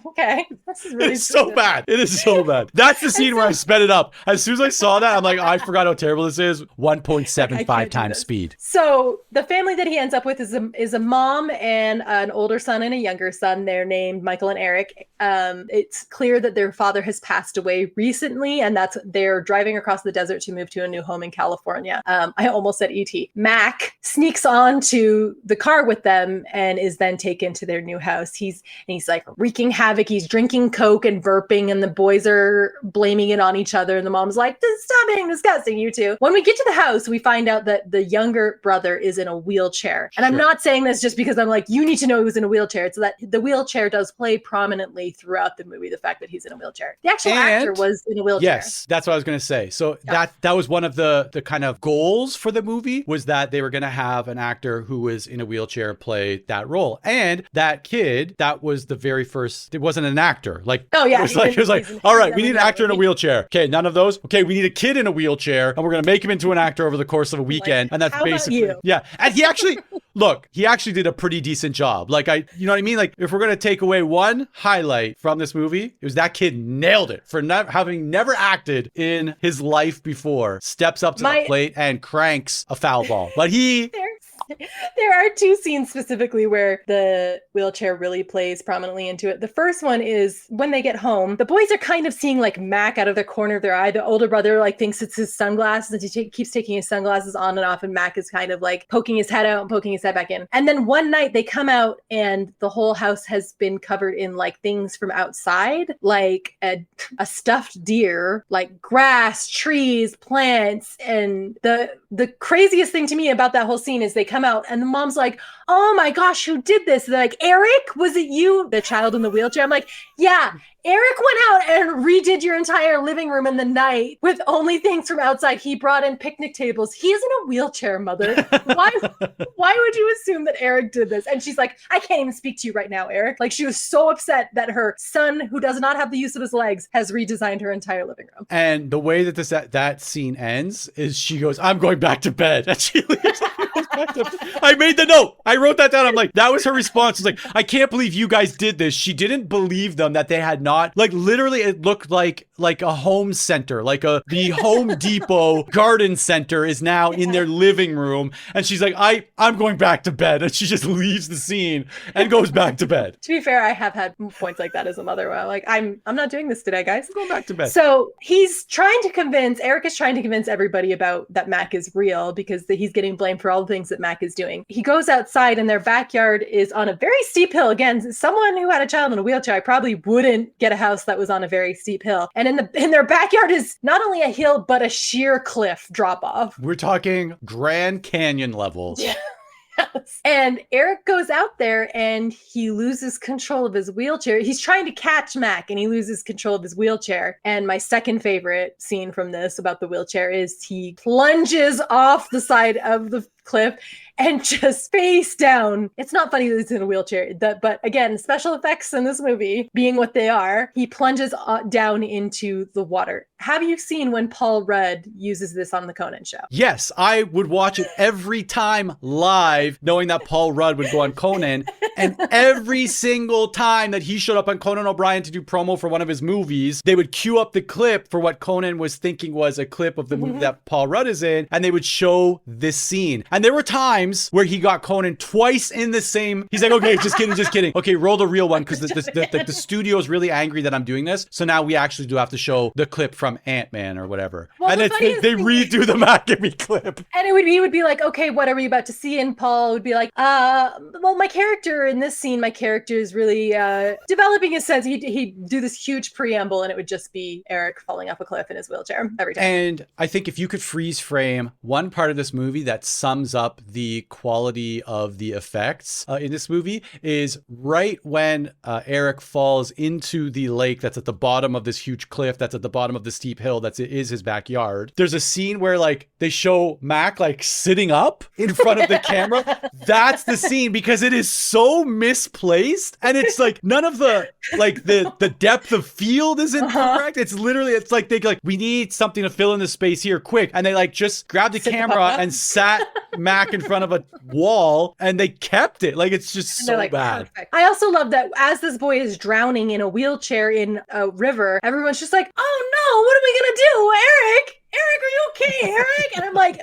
okay. This is really
so bad. It is so bad. That's the scene where I sped it up. As soon as I saw that, I'm like, I forgot how terrible this is. 1.75 times speed.
So the family that he ends up with is a mom and an older son and a younger son. They're named Michael and Eric. It's clear that their father has passed away recently, and they're driving across the desert to move to a new home in California. I almost said E.T. Mac sneaks onto the car with them and is then taken to their new house. He's like wreaking havoc. He's drinking Coke and burping, and the boys are blaming it on each other. And the mom's like, stop being disgusting, you two. When we get to the house, we find out that the younger brother is in a wheelchair. And I'm not saying this just because I'm like, you need to know he was in a wheelchair. It's that the wheelchair does play prominently throughout the movie, the fact that he's in a wheelchair. The actual actor was in a wheelchair.
Yes, that's what I was going to say. So that was one of the kind of goals for the movie, was that they were going to have an actor who was in a wheelchair play that role. And that kid, that was the very first, it wasn't an actor. Like, it was like, all right, we need an actor in a wheelchair. Okay, none of those. Okay, we need a kid in a wheelchair, and we're going to make him into an actor over the course of a weekend. And that's basically, yeah. And he actually, he actually did a pretty decent job. Like, you know what I mean? Like, if we're going to take away one highlight from this movie, it was that kid nailed it for having never acted in his life before. Steps up to the plate and cranks a foul ball. But
there are two scenes specifically where the wheelchair really plays prominently into it. The first one is when they get home, the boys are kind of seeing like Mac out of the corner of their eye. The older brother like thinks it's his sunglasses, and he keeps taking his sunglasses on and off, and Mac is kind of like poking his head out and poking his head back in. And then one night they come out and the whole house has been covered in like things from outside, like a stuffed deer, like grass, trees, plants. And the craziest thing to me about that whole scene is they come out and the mom's like, oh my gosh, who did this? They're like, Eric, was it you? The child in the wheelchair. I'm like, yeah, Eric went out and redid your entire living room in the night with only things from outside. He brought in picnic tables. He is in a wheelchair, mother. Why would you assume that Eric did this? And she's like, I can't even speak to you right now, Eric. Like, she was so upset that her son, who does not have the use of his legs, has redesigned her entire living room.
And the way that that scene ends is she goes, I'm going back to bed. And she leaves. I made the note. I wrote that down. I'm like, that was her response. It's like, I can't believe you guys did this. She didn't believe them that they had not, like, literally it looked like a home center, like the Home Depot garden center is now in their living room. And she's like, I'm going back to bed. And she just leaves the scene and goes back to bed.
To be fair, I have had points like that as a mother where I'm like, I'm not doing this today, guys.
I'm going back to bed.
So Eric is trying to convince everybody about that Mac is real, because he's getting blamed for all the things that Mac is doing. He goes outside and their backyard is on a very steep hill. Again, someone who had a child in a wheelchair, I probably wouldn't get a house that was on a very steep hill. And in their backyard is not only a hill, but a sheer cliff drop off.
We're talking Grand Canyon levels.
Yeah. Yes. And Eric goes out there and he loses control of his wheelchair. He's trying to catch Mac and he loses control of his wheelchair. And my second favorite scene from this about the wheelchair is he plunges off the side of the cliff and just face down. It's not funny that he's in a wheelchair, but again, special effects in this movie being what they are, he plunges down into the water. Have you seen when Paul Rudd uses this on the Conan show?
Yes, I would watch it every time live, knowing that Paul Rudd would go on Conan. And every single time that he showed up on Conan O'Brien to do promo for one of his movies, they would cue up the clip for what Conan was thinking was a clip of the movie that Paul Rudd is in, and they would show this scene. And there were times where he got Conan twice in the same. He's like, okay, just kidding. Okay, roll the real one because the studio is really angry that I'm doing this. So now we actually do have to show the clip from Ant-Man or whatever. Well, and they redo the Macavee clip.
And he would be like, okay, what are we about to see? And Paul would be like, well, my character in this scene, my character is really developing his sense. He'd do this huge preamble and it would just be Eric falling off a cliff in his wheelchair every time.
And I think if you could freeze frame one part of this movie that sums up the quality of the effects in this movie is right when Eric falls into the lake that's at the bottom of this huge cliff that's at the bottom of the steep hill that is his backyard. There's a scene where like they show Mac like sitting up in front of the camera. That's the scene because it is so misplaced and it's like none of the like the depth of field isn't correct. It's literally it's like they like we need something to fill in the space here quick and they like just grabbed the camera and sat Mac in front of a wall and they kept it. Like it's just so like, bad.
Perfect. I also love that as this boy is drowning in a wheelchair in a river, everyone's just like, oh no, what are we gonna do? Eric, are you okay, Eric? And I'm like,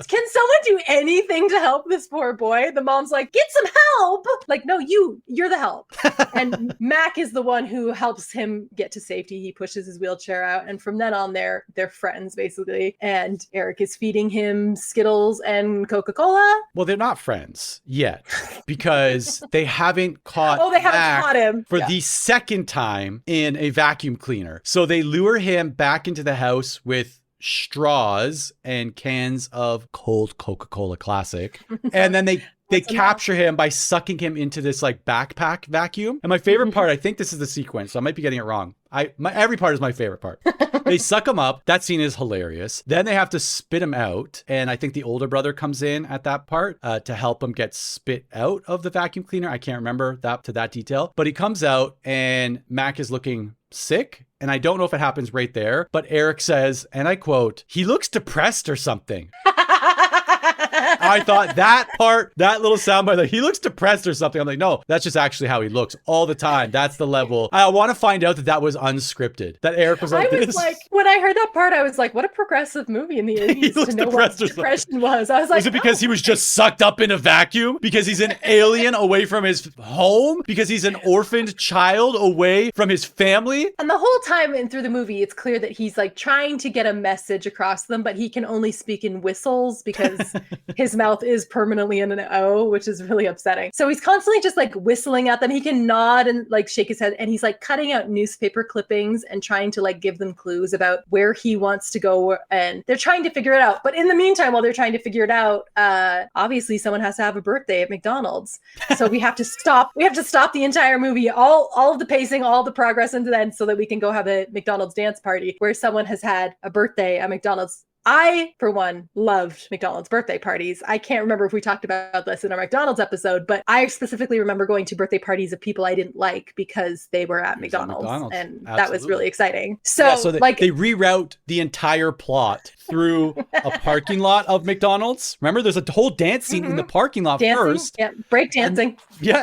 can someone do anything to help this poor boy? The mom's like, get some help. Like, no, you're the help. And Mac is the one who helps him get to safety. He pushes his wheelchair out. And from then on, they're friends, basically. And Eric is feeding him Skittles and Coca-Cola.
Well, they're not friends yet because they haven't caught
him
for the second time in a vacuum cleaner. So they lure him back into the house with straws and cans of cold Coca-Cola Classic. And then they capture him by sucking him into this like backpack vacuum. And my favorite part, I think this is the sequence, so I might be getting it wrong. Every part is my favorite part. They suck him up. That scene is hilarious. Then they have to spit him out. And I think the older brother comes in at that part to help him get spit out of the vacuum cleaner. I can't remember that detail. But he comes out and Mac is looking sick. And I don't know if it happens right there, but Eric says, and I quote, he looks depressed or something. I thought that part, that little soundbite, like he looks depressed or something. I'm like, no, that's just actually how he looks all the time. That's the level. I want to find out that was unscripted. That Eric was like,
like, when I heard that part, I was like, what a progressive movie in the 80s to know what depression was. I was like,
was it because he was just sucked up in a vacuum? Because he's an alien away from his home? Because he's an orphaned child away from his family?
And the whole time and through the movie, it's clear that he's like trying to get a message across them, but he can only speak in whistles because his mouth is permanently in an O, which is really upsetting. So he's constantly just like whistling at them. He can nod and like shake his head, and he's like cutting out newspaper clippings and trying to like give them clues about where he wants to go, and they're trying to figure it out. But in the meantime, while they're trying to figure it out, obviously someone has to have a birthday at McDonald's. So we have to stop the entire movie, all of the pacing, all the progress into then, so that we can go have a McDonald's dance party where someone has had a birthday at McDonald's. I, for one, loved McDonald's birthday parties. I can't remember if we talked about this in our McDonald's episode, but I specifically remember going to birthday parties of people I didn't like because they were at McDonald's. And Absolutely. That was really exciting. So
they reroute the entire plot through a parking lot of McDonald's. Remember, there's a whole dance scene in the parking lot first.
Yeah, break dancing.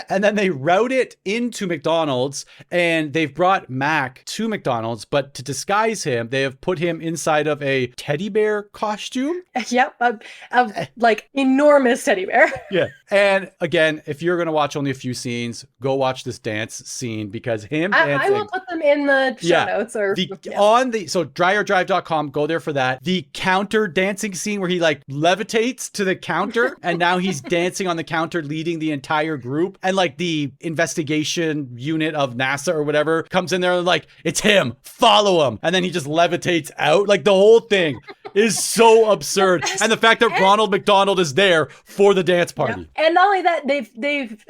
And then they route it into McDonald's, and they've brought Mac to McDonald's, but to disguise him, they have put him inside of a teddy bear costume.
Yep, like enormous teddy bear.
Yeah, and again, if you're gonna watch only a few scenes, go watch this dance scene because him dancing.
I will put them in the show notes so
DryerDrive.com. Go there for that. The counter dancing scene where he like levitates to the counter, and now he's dancing on the counter, leading the entire group, and like the investigation unit of NASA or whatever comes in there and like, it's him, follow him, and then he just levitates out. Like the whole thing is so absurd. And the fact that Ronald McDonald is there for the dance party.
Yeah. And not only that, they've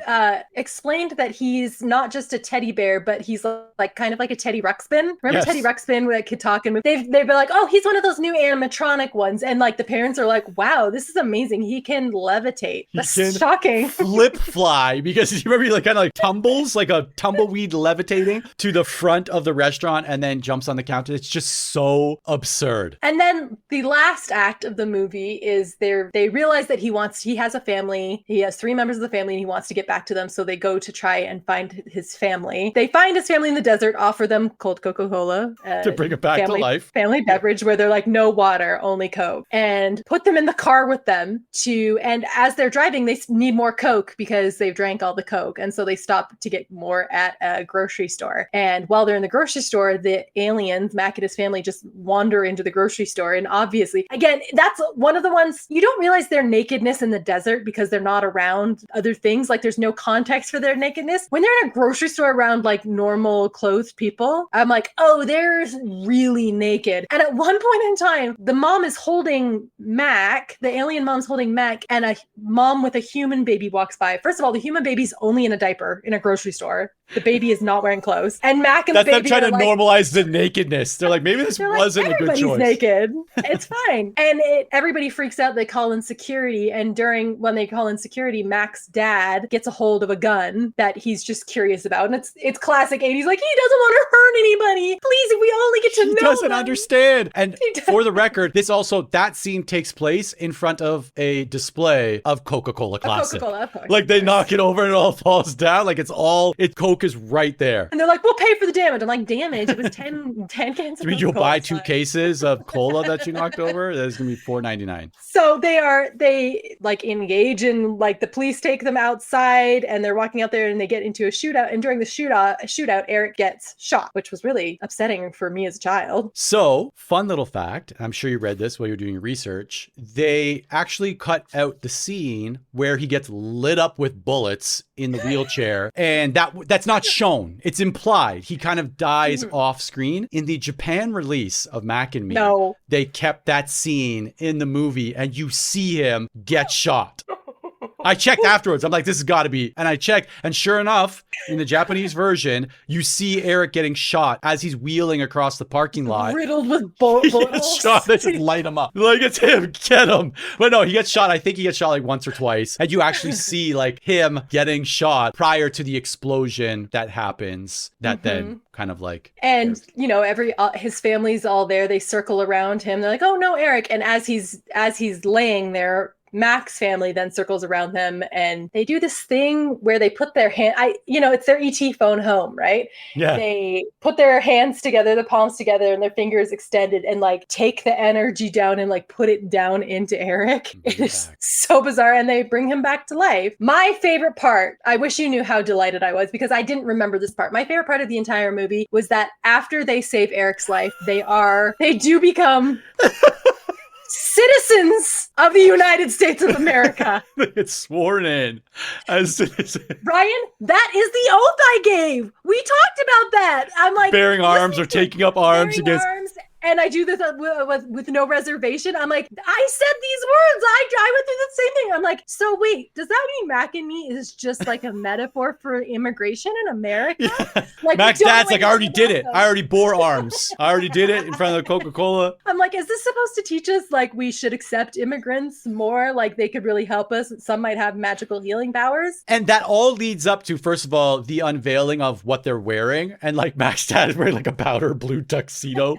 explained that he's not just a teddy bear, but he's like kind of like a Teddy Ruxpin. Remember Teddy Ruxpin that could talk and move? They've been like, oh, he's one of those new animatronic ones. And like the parents are like, wow, this is amazing. He can levitate. That's shocking.
Flip fly, because you remember he like kind of like tumbles, like a tumbleweed levitating to the front of the restaurant and then jumps on the counter. It's just so absurd.
And then the last act of the movie is they realize that he has a family. He has 3 members of the family and he wants to get back to them. So they go to try and find his family. They find his family in the desert, offer them cold Coca-Cola.
To bring it back to life.
Family beverage where they're like, no water, only Coke. And put them in the car with them and as they're driving, they need more Coke because they've drank all the Coke. And so they stop to get more at a grocery store. And while they're in the grocery store, the aliens, Mac and his family, just wander into the grocery store. And obviously, again, that's one of the ones you don't realize their nakedness in the desert because they're not around other things. Like there's no context for their nakedness. When they're in a grocery store around like normal clothed people, I'm like, oh, they're really naked. And at one point in time, the mom is holding Mac, the alien mom's holding Mac, and a mom with a human baby walks by. First of all, the human baby's only in a diaper in a grocery store. The baby is not wearing clothes. And Mac and the baby
That's them trying to normalize the nakedness. They're like, maybe this wasn't a good choice.
Everybody's naked. It's fine. And everybody freaks out. They call in security. And when they call in security, Mac's dad gets a hold of a gun that he's just curious about. And it's classic 80s. Like, he doesn't want to hurt anybody. Please, if we only get to know
He doesn't
them.
understand. And for the record, that scene takes place in front of a display of Coca-Cola Classic.
Coca-Cola, of course.
Like they knock it over and it all falls down. Like Coke is right there.
And they're like, we'll pay for the damage. I'm like, damage? It was 10 cans of Coca-Cola.
You'll buy 2 cases of cola that you knocked over? That's going to be $4.99.
So they like engage in like the police take them outside and they're walking out there and they get into a shootout. And during the shootout, Eric gets shot, which was really upsetting for me as a child.
So, fun little fact, I'm sure you read this while you're doing your research. They actually cut out the scene where he gets lit up with bullets in the wheelchair, and that's not shown. It's implied. He kind of dies off screen. In the Japan release of Mac and Me, they kept that scene in the movie, and you see him get shot. I checked afterwards. I'm like, this has got to be. And I checked. And sure enough, in the Japanese version, you see Eric getting shot as he's wheeling across the parking lot.
Riddled with bullets.
Shot. They just light him up. Like, it's him. Get him. But no, he gets shot. I think he gets shot like once or twice. And you actually see like him getting shot prior to the explosion that happens. That then kind of like.
And, you know, his family's all there. They circle around him. They're like, oh, no, Eric. And as he's laying there, Mac's family then circles around them and they do this thing where they put their it's their ET phone home, right?
Yeah.
They put their hands together, the palms together and their fingers extended and like take the energy down and like put it down into Eric. It is so bizarre. And they bring him back to life. My favorite part, I wish you knew how delighted I was because I didn't remember this part. My favorite part of the entire movie was that after they save Eric's life, they do become citizens of the United States of America.
It's sworn in as citizens.
Ryan, that is the oath I gave. We talked about that. I'm like
bearing arms or taking up arms against.
And I do this with no reservation. I'm like, I said these words. I went through the same thing. I'm like, so wait, does that mean Mac and Me is just like a metaphor for immigration in America?
Yeah.
Like,
Mac's dad's like, I already did it. I already bore arms. I already did it in front of the Coca-Cola.
I'm like, is this supposed to teach us like we should accept immigrants more? Like they could really help us. Some might have magical healing powers.
And that all leads up to, first of all, the unveiling of what they're wearing. And like Mac's dad is wearing like a powder blue tuxedo.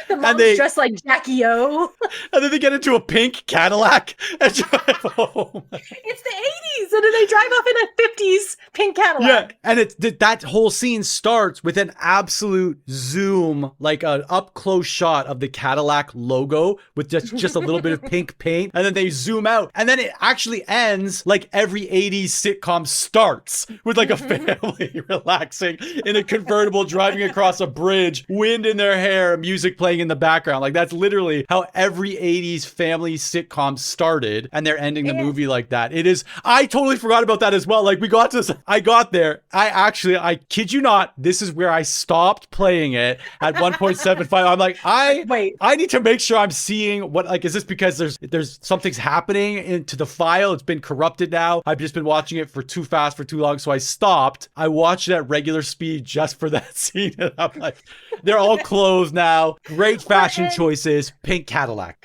The mom's dressed like Jackie O.
And then they get into a pink Cadillac and drive home.
It's the 80s. And then they drive off in a 50s pink Cadillac.
Yeah. And that whole scene starts with an absolute zoom, like an up close shot of the Cadillac logo with just a little bit of pink paint. And then they zoom out. And then it actually ends like every 80s sitcom starts with like a family relaxing in a convertible driving across a bridge, wind in their hair, music playing. playing in the background. Like that's literally how every 80s family sitcom started, and they're ending the movie like that. It is, I totally forgot about that as well. Like we got to this, I got there. I kid you not, this is where I stopped playing it at 1.75. I'm like, I need to make sure I'm seeing what, like, is this because there's something's happening into the file? It's been corrupted now. I've just been watching it for too fast for too long. So I stopped. I watched it at regular speed just for that scene. And I'm like, they're all closed now. Great fashion choices. Pink Cadillac.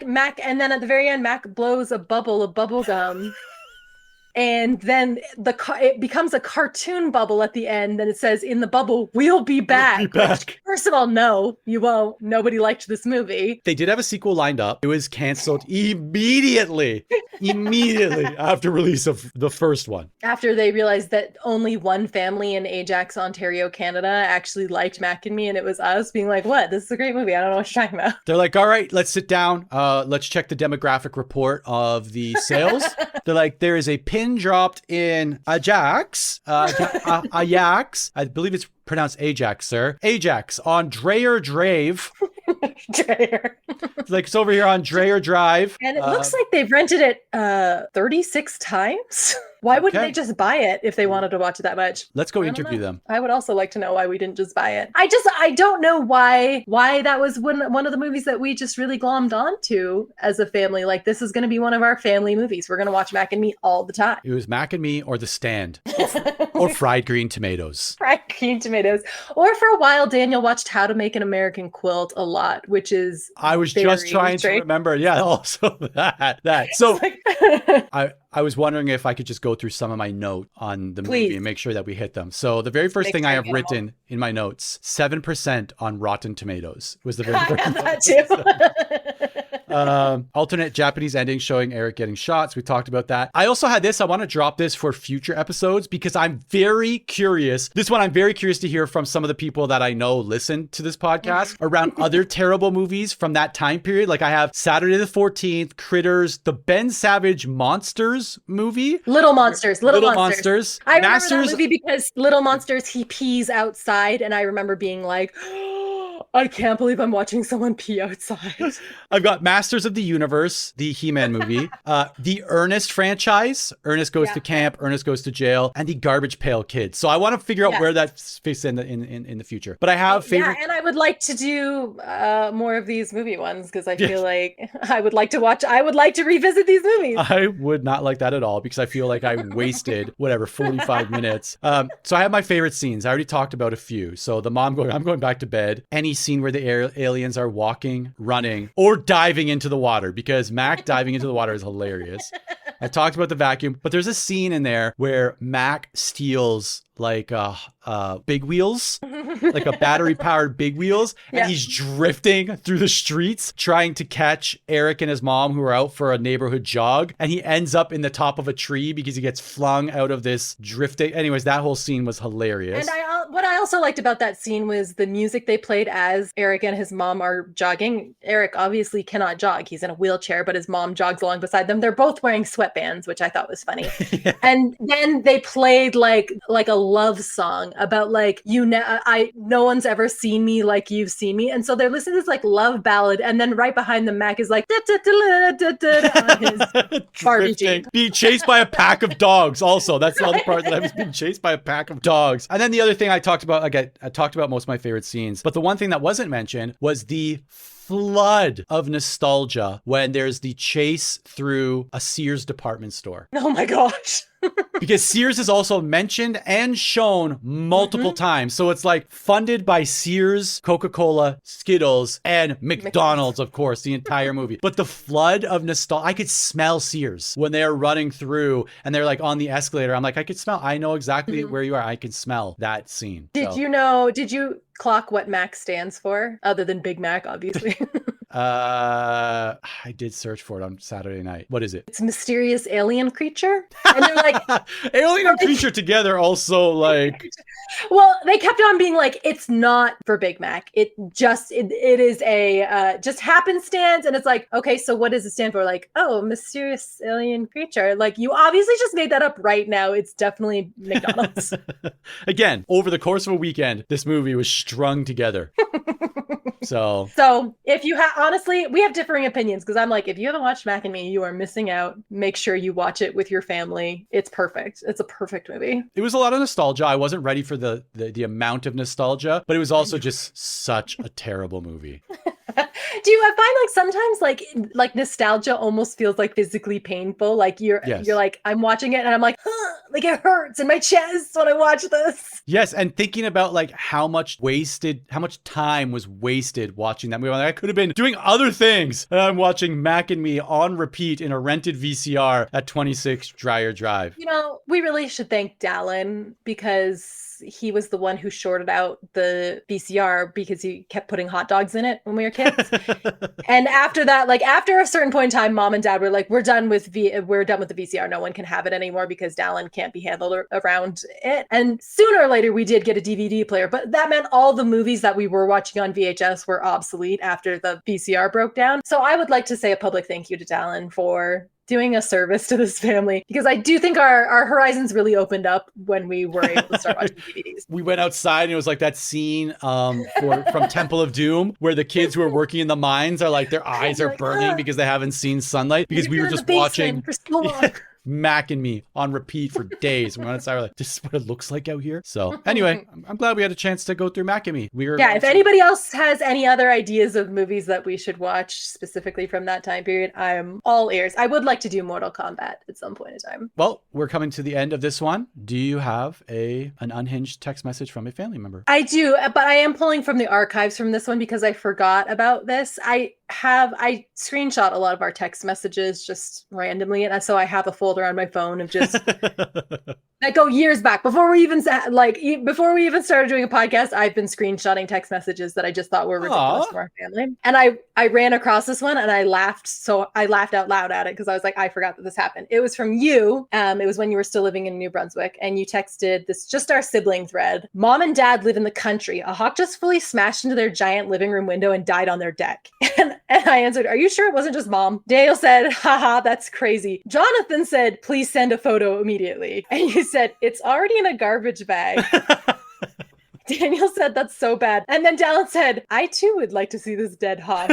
Mac, and then at the very end, Mac blows a bubble of bubble gum. And then it becomes a cartoon bubble at the end. And it says, in the bubble, we'll be back.
We'll be back.
Which, first of all, no, you won't. Nobody liked this movie.
They did have a sequel lined up. It was canceled immediately after release of the first one.
After they realized that only one family in Ajax, Ontario, Canada actually liked Mac and Me, and it was us, being like, what? This is a great movie. I don't know what you're talking about.
They're like, all right, let's sit down. Let's check the demographic report of the sales. They're like, there is a pin dropped in Ajax, Ajax. I believe it's pronounced Ajax, sir. Ajax on Dreyer Drive.
Dreyer.
Like it's over here on Dreyer Drive.
And it looks like they've rented it 36 times. Why wouldn't they just buy it if they wanted to watch it that much?
Let's go interview them.
I would also like to know why we didn't just buy it. I don't know why that was one of the movies that we just really glommed onto as a family. Like, this is going to be one of our family movies. We're going to watch Mac and Me all the time.
It was Mac and Me or The Stand or Fried Green Tomatoes.
Fried Green Tomatoes. Or for a while, Daniel watched How to Make an American Quilt a lot, which is
I was just trying to remember. Yeah, also that. So I was wondering if I could just go through some of my note on the movie and make sure that we hit them. So the very first thing I have written in my notes, 7% on Rotten Tomatoes was the very first thing.
That too.
Alternate Japanese ending showing Eric getting shot. So we talked about that. I also had this. I want to drop this for future episodes because I'm very curious. This one, I'm very curious to hear from some of the people that I know listen to this podcast around other terrible movies from that time period. Like I have Saturday the 14th, Critters, the Ben Savage Monsters movie.
Little Monsters.
I
remember that movie because Little Monsters, he pees outside. And I remember being like, I can't believe I'm watching someone pee outside.
I've got Masters of the Universe, the He-Man movie, the Ernest franchise, Ernest Goes to Camp, Ernest Goes to Jail, and the Garbage Pail Kids. So I want to figure out where that fits in the future. But I have favorite.
Yeah, and I would like to do more of these movie ones because I feel like I would like to revisit these movies.
I would not like that at all because I feel like I wasted 45 minutes. So I have my favorite scenes. I already talked about a few. So the mom going, I'm going back to bed. Any scene where the aliens are walking, running, or diving into the water, because Mac diving into the water is hilarious. I talked about the vacuum, but there's a scene in there where Mac steals like big wheels, like a battery powered big wheels. And he's drifting through the streets trying to catch Eric and his mom who are out for a neighborhood jog. And he ends up in the top of a tree because he gets flung out of this drifting. Anyways, that whole scene was hilarious.
And what I also liked about that scene was the music they played as Eric and his mom are jogging. Eric obviously cannot jog. He's in a wheelchair, but his mom jogs along beside them. They're both wearing sweatbands, which I thought was funny. And then they played like a love song about like, no one's ever seen me like you've seen me. And so they're listening to this like love ballad. And then right behind them, Mac is like, on his Barbie Jeep.
Being chased by a pack of dogs. Also, that's the other part, that I was being chased by a pack of dogs. And then the other thing I talked about, I talked about most of my favorite scenes, but the one thing that wasn't mentioned was the flood of nostalgia when there's the chase through a Sears department store.
Oh my gosh.
Because Sears is also mentioned and shown multiple times. So it's like funded by Sears, Coca-Cola, Skittles, and McDonald's, of course, the entire movie. But the flood of nostalgia, I could smell Sears when they're running through and they're like on the escalator. I'm like, I know exactly where you are. I can smell that scene.
Did you clock what Mac stands for other than Big Mac, obviously?
I did search for it on Saturday night. What is it?
It's mysterious alien creature. And they're like
alien and creature together also like
well, they kept on being like, it's not for Big Mac. It is a just happenstance. And it's like, okay, so what does it stand for? Like, oh, mysterious alien creature. Like, you obviously just made that up right now. It's definitely McDonald's.
Again, over the course of a weekend, this movie was strung together. So
if you have, honestly, we have differing opinions because I'm like, if you haven't watched Mac and Me, you are missing out. Make sure you watch it with your family. It's perfect. It's a perfect movie.
it was a lot of nostalgia. I wasn't ready for the amount of nostalgia, but it was also just such a terrible movie.
Do you I find like sometimes like nostalgia almost feels like physically painful? Like you're like, I'm watching it and I'm like, huh, like it hurts in my chest when I watch this.
Yes, and thinking about like how much time was wasted watching that movie. Like, I could have been doing other things. And I'm watching Mac and Me on repeat in a rented VCR at 26 Dreyer Drive.
You know, we really should thank Dallin because he was the one who shorted out the VCR because he kept putting hot dogs in it when we were kids. And after that, like after a certain point in time, mom and dad were like, we're done with the VCR. No one can have it anymore because Dallin can't be handled around it. And sooner or later we did get a DVD player, but that meant all the movies that we were watching on VHS were obsolete after the VCR broke down. So I would like to say a public thank you to Dallin for doing a service to this family, because I do think our horizons really opened up when we were able to start watching DVDs.
We went outside and it was like that scene from Temple of Doom where the kids who are working in the mines are like, their eyes are burning because they haven't seen sunlight, because we were just watching
for so long.
Mac and Me on repeat for days. We went outside, we're like, this is what it looks like out here. So anyway, I'm glad we had a chance to go through Mac and Me.
If anybody else has any other ideas of movies that we should watch specifically from that time period, I'm all ears. I would like to do Mortal Kombat at some point in time.
Well, we're coming to the end of this one. Do you have an unhinged text message from a family member?
I do, but I am pulling from the archives from this one because I forgot about this. I screenshot a lot of our text messages just randomly, and so I have a folder on my phone of just that go years back before we even started doing a podcast. I've been screenshotting text messages that I just thought were ridiculous from our family, and I ran across this one and I laughed. So I laughed out loud at it because I was like, I forgot that this happened. It was from you. It was when you were still living in New Brunswick, and you texted this, just our sibling thread. Mom and dad live in the country. A hawk just fully smashed into their giant living room window and died on their deck. And I answered, are you sure it wasn't just mom? Daniel said, haha, that's crazy. Jonathan said, please send a photo immediately. And you said, it's already in a garbage bag. Daniel said, that's so bad. And then Dallin said, I too would like to see this dead hawk.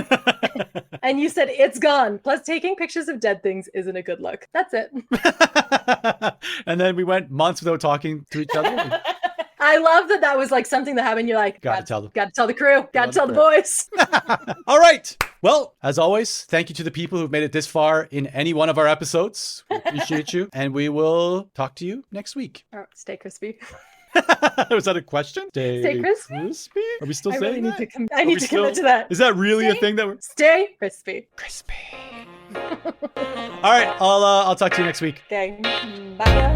And you said, it's gone. Plus, taking pictures of dead things isn't a good look. That's it.
And then we went months without talking to each other.
I love that was like something that happened. You're like,
gotta tell them.
Gotta tell the crew. Gotta tell the boys.
All right. Well, as always, thank you to the people who've made it this far in any one of our episodes. We appreciate you. And we will talk to you next week.
Oh, stay crispy.
Was that a question?
Stay crispy?
Are we still saying
really
that?
I need to commit to that.
Is that really a thing that we're...
Stay crispy.
Crispy. All right. I'll talk to you next week.
Okay. Bye.